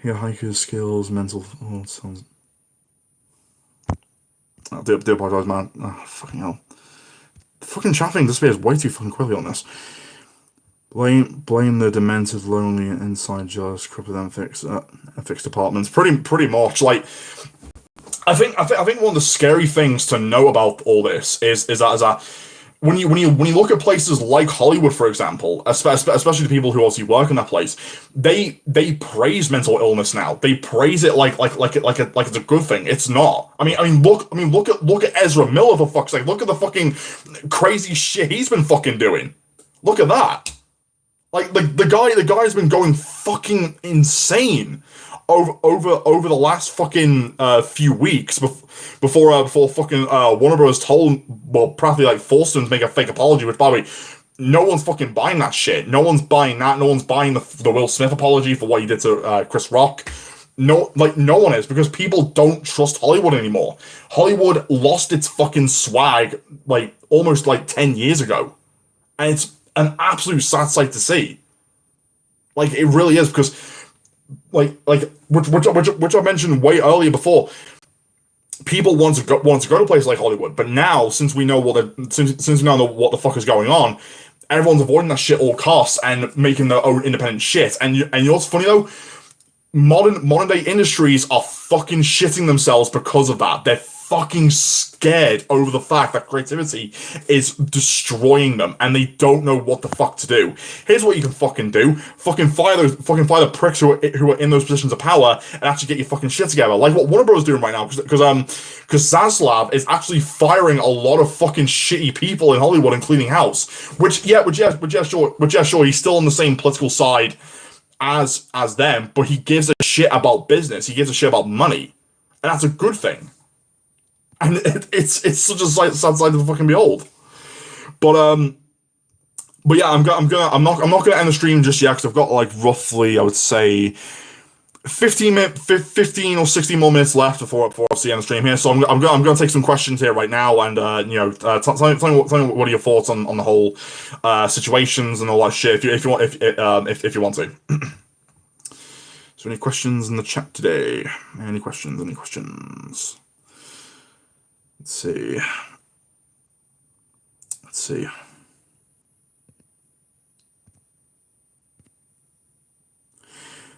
Yeah, haiku skills, mental. Oh, it sounds. I do apologize, man. Oh, fucking hell. The fucking chat thing disappears way too fucking quickly on this. Blame the demented, lonely, inside jealous, crippled and fixed apartments. Pretty much. Like, I think one of the scary things to know about all this is that when you look at places like Hollywood, for example, especially the people who obviously work in that place, they praise mental illness now. They praise it like it's a good thing. It's not. I mean, look at Ezra Miller, for fuck's sake. Look at the fucking crazy shit he's been fucking doing. Look at that. Like the guy's been going fucking insane over the last fucking few weeks before fucking Warner Bros. Told, well, practically like forced him to make a fake apology, which, by the way, no one's fucking buying that shit. No one's buying that. No one's buying the Will Smith apology for what he did to Chris Rock. No one is, because people don't trust Hollywood anymore. Hollywood lost its fucking swag like almost like 10 years ago, and it's an absolute sad sight to see. Like, it really is, because which I mentioned way earlier before. people want to go to places like Hollywood, but now since we know since we know what the fuck is going on, everyone's avoiding that shit at all costs and making their own independent shit. And you know what's funny though? Modern day industries are fucking shitting themselves because of that. They're fucking scared over the fact that creativity is destroying them and they don't know what the fuck to do. Here's what you can fucking do. Fucking fire the pricks who are in those positions of power and actually get your fucking shit together. Like what Warner Bros. Doing right now, because Zaslav is actually firing a lot of fucking shitty people in Hollywood, including House. Which sure, he's still on the same political side as them, but he gives a shit about business. He gives a shit about money, and that's a good thing. And it's such a sad sight to fucking behold. But yeah, I'm not gonna end the stream just yet because I've got like roughly, I would say, 15 or 16 more minutes left before I see the end of the stream here. So I'm gonna take some questions here right now, and tell me what are your thoughts on the whole situations and all that shit if you want to. So any questions in the chat today? Any questions? Let's see.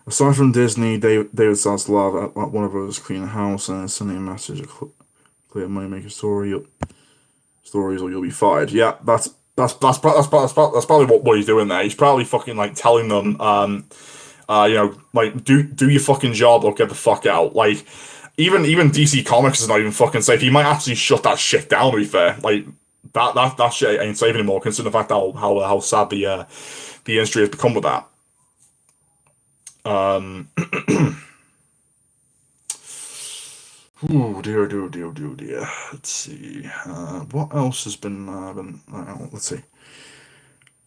Aside from Disney, David Zaslav at Warner Bros. Clean house and sending a message, a clear moneymaker stories, or you'll be fired. Yeah, that's probably what he's doing there. He's probably fucking like telling them, like do your fucking job or get the fuck out. Like even DC Comics is not even fucking safe. He might actually shut that shit down. To be fair, like that shit ain't safe anymore. Considering the fact how sad the industry has become with that. Ooh, dear. Let's see. What else has been let's see.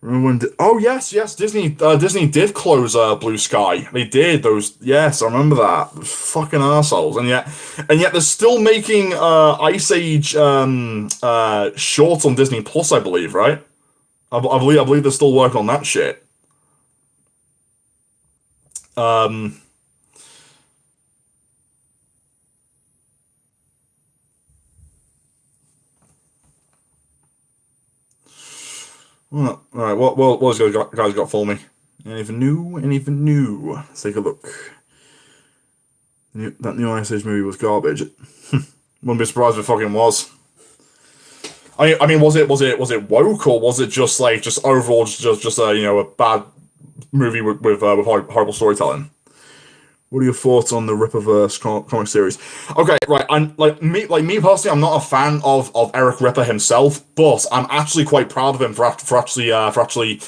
Remember when? Oh yes. Disney did close Blue Sky. They did those. Yes, I remember that. Fucking assholes. And yet they're still making Ice Age shorts on Disney Plus. I believe, right? I believe they're still working on that shit. Well, all right. What has guys got for me? Anything new? Let's take a look. That new Ice Age movie was garbage. Wouldn't be surprised if it fucking was. I mean, was it woke, or was it just overall just a bad movie with horrible storytelling? What are your thoughts on the Ripperverse comic series? Okay, right. I'm like me personally. I'm not a fan of Eric Ripper himself, but I'm actually quite proud of him for actually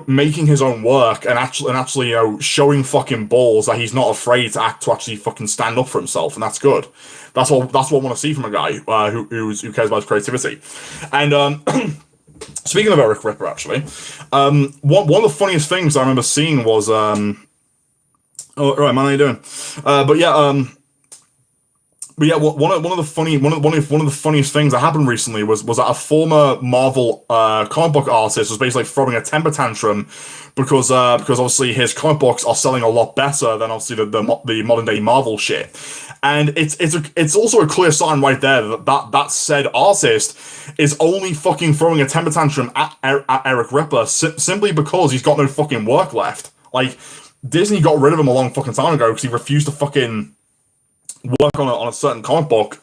making his own work and actually showing fucking balls that he's not afraid to actually fucking stand up for himself, and that's good. That's what I want to see from a guy who cares about his creativity. And speaking of Eric Ripper, actually, one of the funniest things I remember seeing was oh, right, man, how you doing? But yeah, one of the funniest things that happened recently was that a former Marvel comic book artist was basically throwing a temper tantrum because obviously his comic books are selling a lot better than obviously the modern day Marvel shit, and it's also a clear sign right there that said artist is only fucking throwing a temper tantrum at Eric Ripper simply because he's got no fucking work left. Like, Disney got rid of him a long fucking time ago because he refused to fucking work on a certain comic book,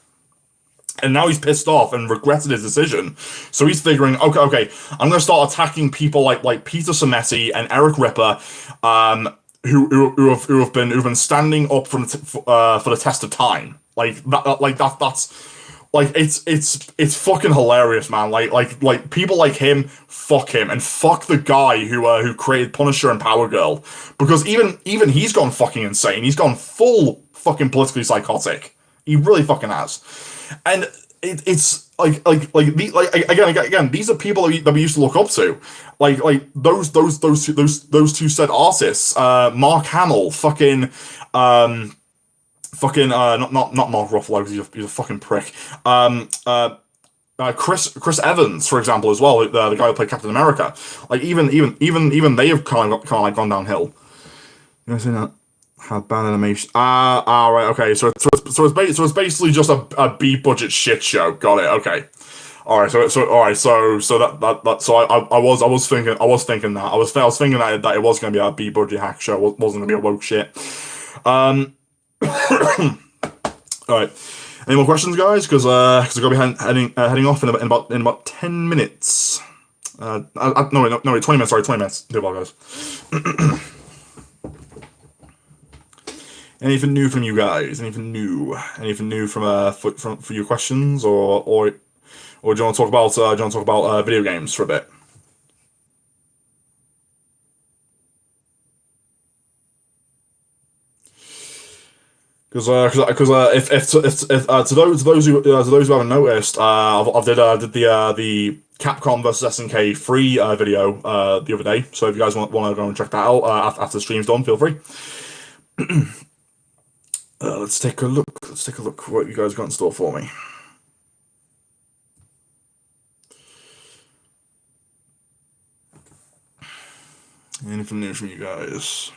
and now he's pissed off and regretted his decision. So he's figuring, okay, I'm gonna start attacking people like Peter Sametti and Eric Ripper, who have been standing up for the test of time. It's fucking hilarious, man. Like people like him, fuck him, and fuck the guy who created Punisher and Power Girl, because even he's gone fucking insane. He's gone full fucking politically psychotic. He really fucking has. And it's again, these are people that we used to look up to, like those two said artists, Mark Hamill, not Mark Ruffalo, because he's a fucking prick. Chris Evans, for example, as well, the guy who played Captain America. Like even they have kind of gone downhill. You know, saying that Had bad animation. Right, okay. So it's basically just a B budget shit show. Got it. Okay. All right. All right. So so I was thinking that I was thinking that it was going to be a B budget hack show. Wasn't going to be a woke shit. Um. All right. Any more questions, guys? Because I've got to be heading off in about 10 minutes. No, 20 minutes. Sorry, 20 minutes. Do apologize. Anything new from you guys? Anything new? Anything new for your questions, or do you want to talk about video games for a bit? Because if to those who haven't noticed, I did the Capcom vs SNK free video the other day. So if you guys want to go and check that out after the stream's done, feel free. Let's take a look. Let's take a look what you guys got in store for me. Anything new from you guys?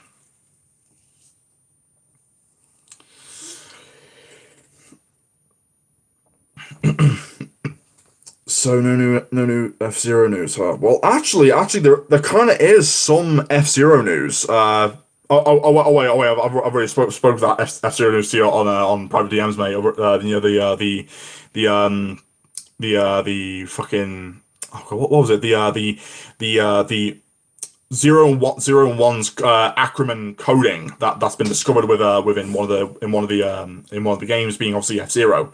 So no new F-Zero news, huh? Well, actually, there kind of is some F-Zero news. Wait, I've already spoke that F-Zero news to you on private DMs, mate. Over the fucking, oh God, what was it? The 0 and 1's acronym coding that's been discovered within one of the games, being obviously F-Zero.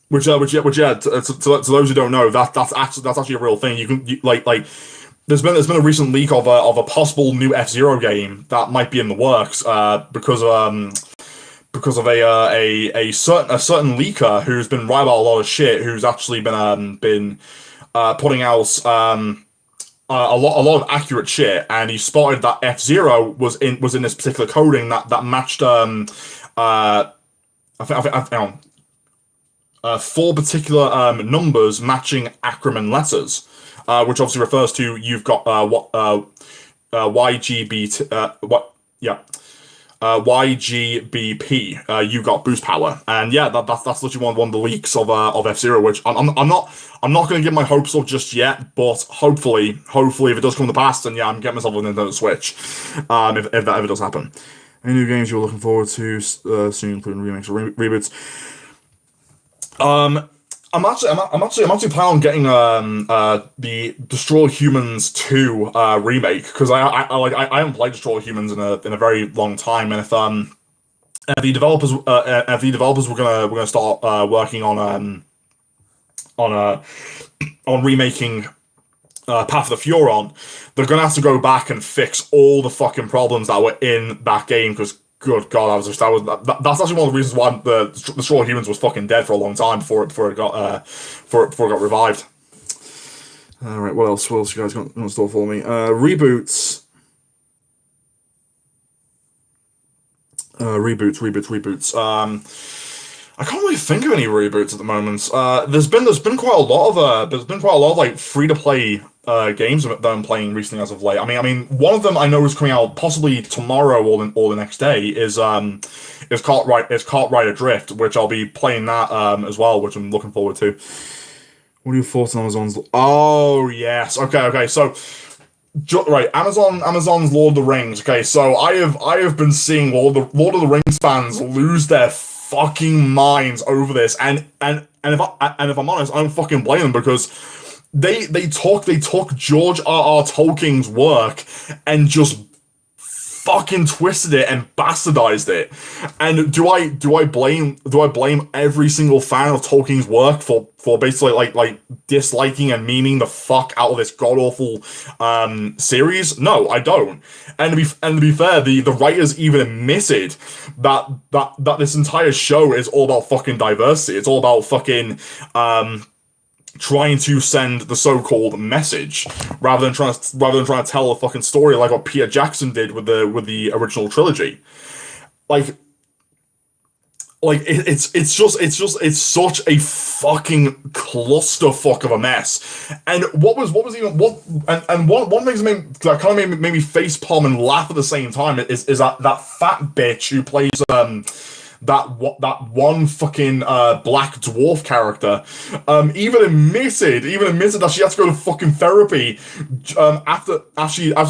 Which yeah, to those who don't know, that's actually a real thing. Like there's been a recent leak of a possible new F-Zero game that might be in the works because of a certain leaker who's been right about a lot of shit, who's actually been putting out a lot of accurate shit, and he spotted that F-Zero was in this particular coding that matched four particular numbers matching acronym letters, which obviously refers to you've got YGBP. You got boost power, and yeah, that's literally one of the leaks of F-Zero, which I'm not going to give my hopes up just yet, but hopefully if it does come to pass, then yeah, I'm getting myself a Nintendo Switch, if that ever does happen. Any new games you're looking forward to soon, including remakes or reboots? I'm actually planning on getting the Destroy Humans 2 remake, because I haven't played Destroy Humans in a very long time, and if the developers were gonna start working on remaking Path of the Furon, they're gonna have to go back and fix all the fucking problems that were in that game, because good God, that's actually one of the reasons why the Destroy Humans was fucking dead for a long time before it got revived. All right, what else you guys got in store for me? Reboots. I can't really think of any reboots at the moment. There's been quite a lot of like free to play games that I'm playing recently as of late. I mean, one of them I know is coming out possibly tomorrow or the next day is Cartwright Adrift, which I'll be playing that as well, which I'm looking forward to. What are your thoughts on Amazon's? Oh yes, okay. So right, Amazon's Lord of the Rings. Okay, so I have been seeing Lord of the Rings fans lose their fucking minds over this, and if I'm honest, I don't fucking blame them, because they took George R.R. Tolkien's work and just fucking twisted it and bastardized it. And do I blame every single fan of Tolkien's work for basically like disliking and memeing the fuck out of this god awful series? No, I don't. And to be fair, the writers even admitted that this entire show is all about fucking diversity. It's all about fucking trying to send the so-called message rather than trying to tell a fucking story like what Peter Jackson did with the original trilogy. Like, like it's such a fucking clusterfuck of a mess. And what was even what and one thing that kind of made me face palm and laugh at the same time is that fat bitch who plays that one fucking black dwarf character even admitted that she had to go to fucking therapy after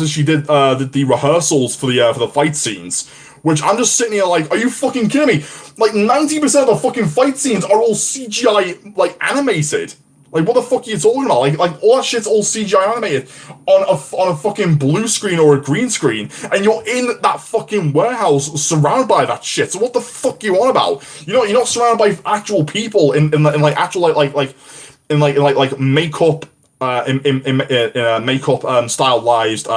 she did the rehearsals for the fight scenes. Which I'm just sitting here like, are you fucking kidding me? Like 90% of the fucking fight scenes are all CGI like animated. Like what the fuck are you talking about? Like all that shit's all CGI animated on a fucking blue screen or a green screen, and you're in that fucking warehouse surrounded by that shit. So what the fuck are you on about? You're not surrounded by actual people in like actual like makeup in makeup stylized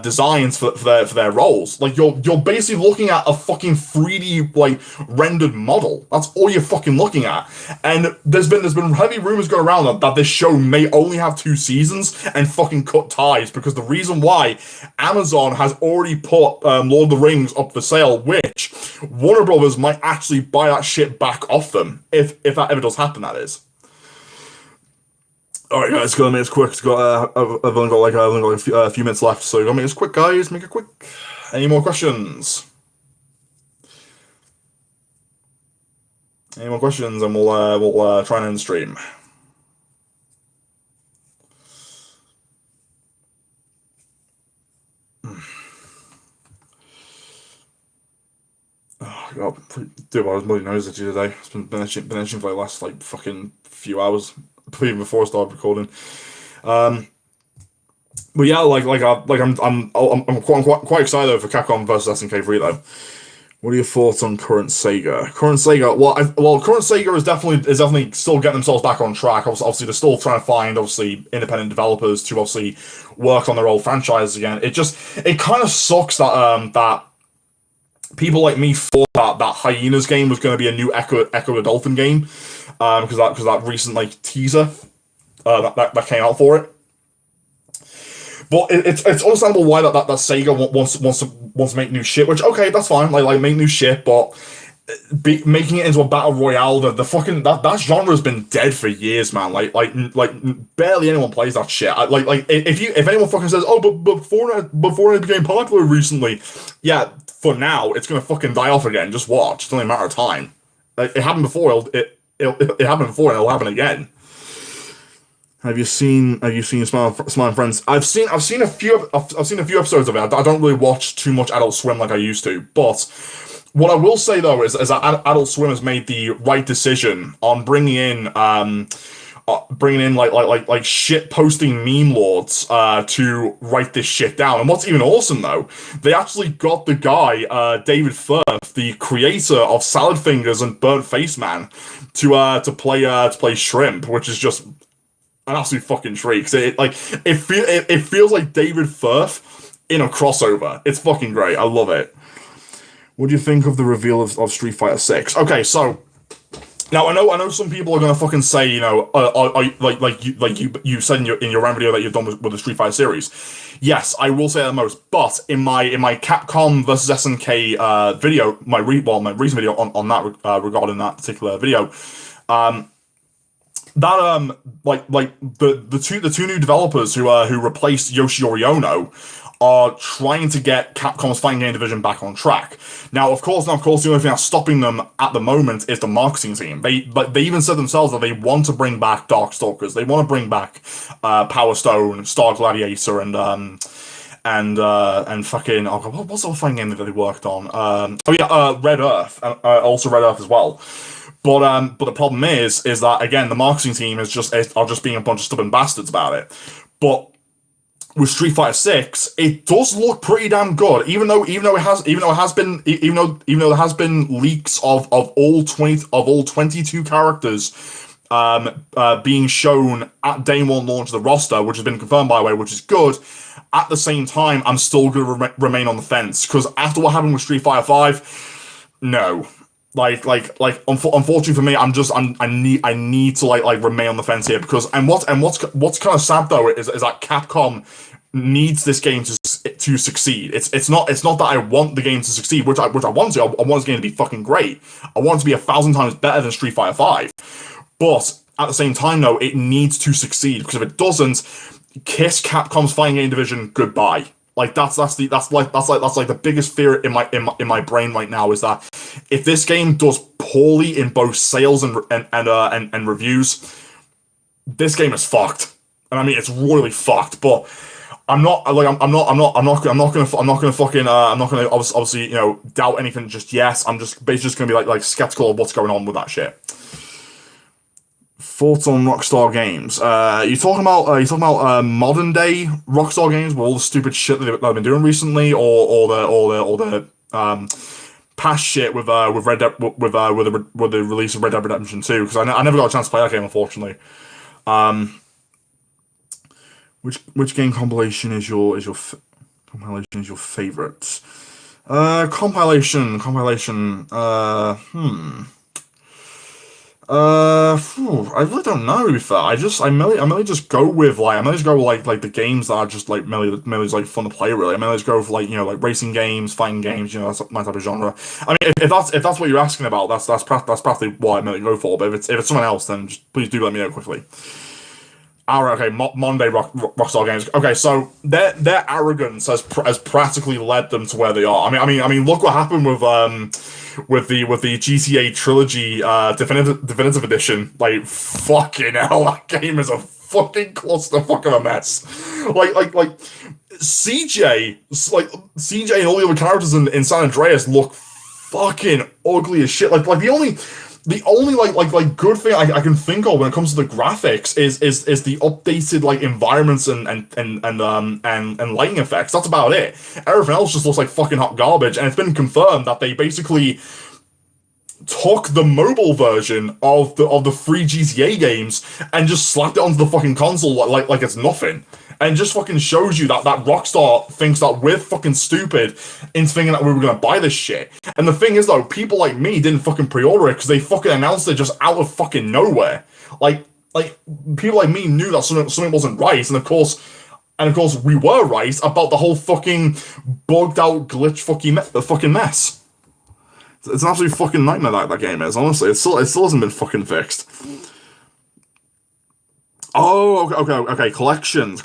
designs for their roles. Like you're basically looking at a fucking 3D like rendered model. That's all you're fucking looking at. And there's been heavy rumors going around that this show may only have 2 seasons and fucking cut ties, because the reason why Amazon has already put Lord of the Rings up for sale, which Warner Brothers might actually buy that shit back off them if that ever does happen. That is. All right, guys, gotta make this quick. I've only got a few minutes left, so gotta make this quick, guys. Make it quick. Any more questions? Any more questions, and we'll try and end the stream. Oh god, dude, I was bloody nosy today. It's been itching for the last like fucking few hours, even before I started recording. But yeah, I'm quite excited for Capcom versus SNK 3 though. What are your thoughts on current Sega? Current Sega is definitely still getting themselves back on track. Obviously, they're still trying to find independent developers to work on their old franchises again. It kind of sucks that people like me thought that Hyenas game was going to be a new Echo the Dolphin game, because that recent like teaser that came out for it. But it's understandable why that Sega wants to make new shit. Which, okay, that's fine. Like make new shit, but making it into a battle royale, the fucking that genre has been dead for years, man. Like barely anyone plays that shit. If anyone fucking says, oh, but Fortnite became popular recently, yeah, for now it's gonna fucking die off again. Just watch. It's only a matter of time. It happened before. It happened before, and it'll happen again. Have you seen Smile and Friends? I've seen a few episodes of it. I don't really watch too much Adult Swim like I used to, but what I will say though is that Adult Swim has made the right decision on bringing in like shit posting meme lords to write this shit down. And what's even awesome though, they actually got the guy David Firth, the creator of Salad Fingers and Burnt Face Man, to play Shrimp, which is just an absolute fucking treat. It feels like David Firth in a crossover. It's fucking great. I love it. What do you think of the reveal of Street Fighter 6? Okay, so now I know some people are gonna fucking say, you said in your rant video that you've done with the Street Fighter series. Yes, I will say that most, but in my Capcom versus SNK video, my recent video on that regarding that particular video, the two new developers who replaced Yoshinori Ono are trying to get Capcom's fighting game division back on track. Now, of course, the only thing that's stopping them at the moment is the marketing team. They even said themselves that they want to bring back Darkstalkers. They want to bring back Power Stone, Star Gladiator, and fucking what's the fighting game that they worked on? Red Earth, also Red Earth as well. But the problem is that again the marketing team are just being a bunch of stubborn bastards about it. But with Street Fighter 6, it does look pretty damn good. Even though there has been leaks of all 22 characters being shown at day one launch of the roster, which has been confirmed by the way, which is good. At the same time, I'm still going to remain on the fence, because after what happened with Street Fighter 5, no. Unfortunately for me, I need to remain on the fence here, because what's kind of sad though is that Capcom needs this game to succeed. It's not that I want the game to succeed, which I want to. I want this game to be fucking great. I want it to be 1,000 times better than Street Fighter V. But at the same time, though, it needs to succeed, because if it doesn't, kiss Capcom's fighting game division goodbye. Like that's like the biggest fear in my brain right now, is that if this game does poorly in both sales and reviews, this game is fucked. And I mean, it's royally fucked. But I'm not gonna obviously, you know, doubt anything just yet. I'm just basically just gonna be like skeptical of what's going on with that shit. Thoughts on Rockstar Games? You talking about modern day Rockstar Games with all the stupid shit that they've been doing recently, or the past shit with the release of Red Dead Redemption 2? Because I never got a chance to play that game, unfortunately. Which game compilation is your favorite? Compilation. I really don't know, to be fair. I mainly just go with like the games that are just like mainly like fun to play, really. I mainly just go for, like, you know, like racing games, fighting games, you know, that's my type of genre. I mean, if that's what you're asking about, that's practically what I mainly go for. But if it's someone else, then just please do let me know quickly. Okay, Monday Rockstar Games. Okay, so their arrogance has practically led them to where they are. I mean, look what happened with the GTA Trilogy definitive edition. Like, fucking hell, that game is a fucking clusterfuck of a mess. Like CJ and all the other characters in San Andreas look fucking ugly as shit. Like the only like good thing I can think of when it comes to the graphics is the updated like environments and lighting effects. That's about it. Everything else just looks like fucking hot garbage, and it's been confirmed that they basically took the mobile version of the free GTA games and just slapped it onto the fucking console like it's nothing. And just fucking shows you that Rockstar thinks that we're fucking stupid into thinking that we were gonna buy this shit. And the thing is, though, people like me didn't fucking pre-order it because they fucking announced it just out of fucking nowhere. Like people like me knew that something wasn't right, and of course we were right about the whole fucking bugged out glitch fucking mess. It's an absolute fucking nightmare that game is. Honestly, it still hasn't been fucking fixed. Oh, okay. Collections.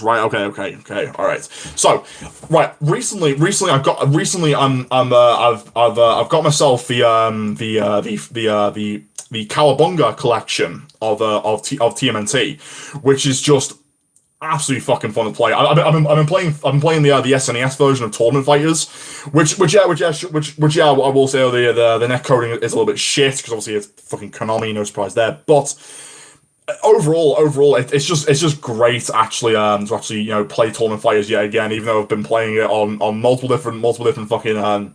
Right. Okay. All right. So, right. Recently, I've got myself the Cowabunga collection of TMNT, which is just absolutely fucking fun to play. I've been playing the SNES version of Tournament Fighters, which I will say the net coding is a little bit shit, because obviously it's fucking Konami, no surprise there, but overall, it's just great actually to actually, you know, play Tournament Fighters yet again. Even though I've been playing it on multiple different fucking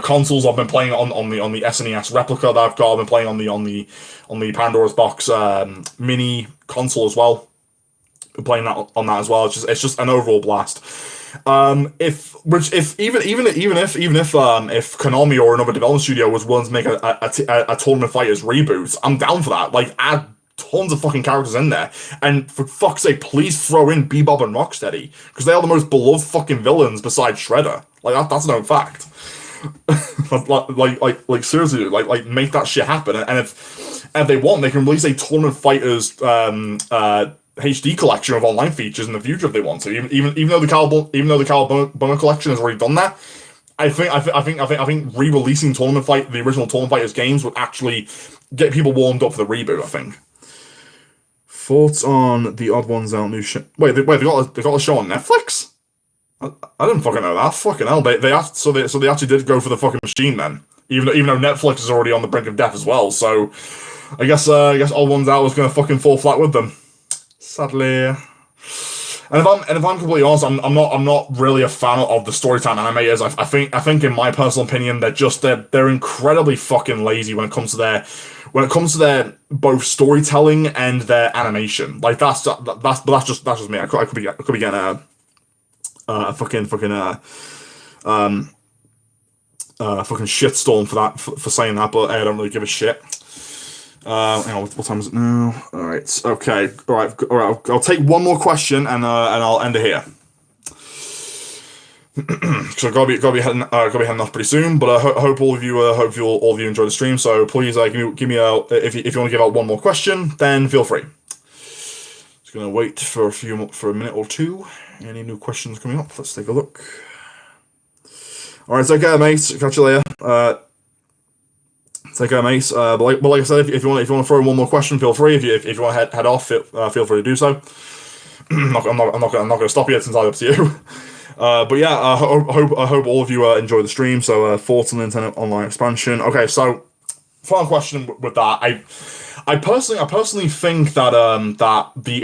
consoles. I've been playing it on the SNES replica that I've got. I've been playing on the Pandora's Box mini console as well. Been playing that on that as well. It's just an overall blast. If Konami or another development studio was willing to make a Tournament Fighters reboot, I'm down for that. Like, add tons of fucking characters in there, and for fuck's sake, please throw in Bebop and Rocksteady, because they are the most beloved fucking villains besides Shredder. Like, that's no fact. like seriously, like make that shit happen. And if they want, they can release a Tournament Fighters HD collection of online features in the future if they want to. Even though the Cowabunga collection has already done that, I think re-releasing the original Tournament Fighters games would actually get people warmed up for the reboot, I think. Thoughts on the Odd Ones Out new show? Wait, they got a show on Netflix? I didn't fucking know that. Fucking hell, they actually did go for the fucking machine then. Even though Netflix is already on the brink of death as well. So I guess Odd Ones Out was gonna fucking fall flat with them, sadly. And if I'm completely honest, I'm not really a fan of the storytime animators. I think in my personal opinion, they're incredibly fucking lazy when it comes to their both storytelling and their animation. Like that's just me. I could be getting a fucking shitstorm for saying that, but I don't really give a shit. Hang on, what time is it now? All right, okay, all right, all right. I'll take one more question and I'll end it here. Because I've gotta be heading off pretty soon. But I hope all of you all of you enjoy the stream. So please give me a if you want to give out one more question, then feel free. Just gonna wait for a minute or two. Any new questions coming up? Let's take a look. All right, take care, mate. Catch you later. Take care, mate. But like I said, if you want to throw in one more question, feel free. If you want to head off, feel free to do so. I'm not going to stop you. It's entirely up to you. But yeah, I hope all of you enjoy the stream. So thoughts on the Nintendo Online expansion. Okay, so final question with that. I personally think that that the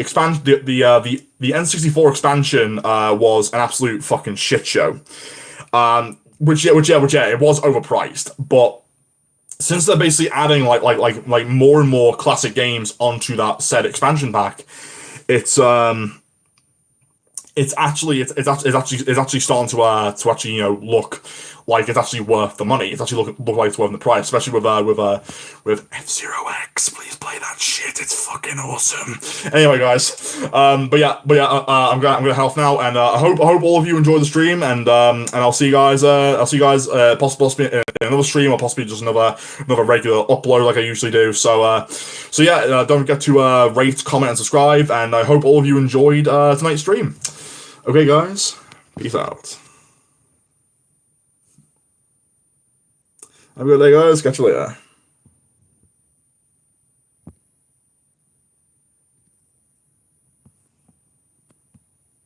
N64 expansion was an absolute fucking shit show. Which it was overpriced, but since they're basically adding like more and more classic games onto that said expansion pack, it's actually starting to actually look like it's actually worth the money. It's actually look like it's worth the price, especially with F-Zero X. Please play that shit. It's fucking awesome. Anyway, guys, but yeah, I'm gonna head off now, and I hope all of you enjoy the stream, and I'll see you guys possibly in another stream, or possibly just another regular upload like I usually do. So yeah, don't forget to rate, comment, and subscribe, and I hope all of you enjoyed tonight's stream. Okay, guys, peace out. Have a good day, guys. Catch you later.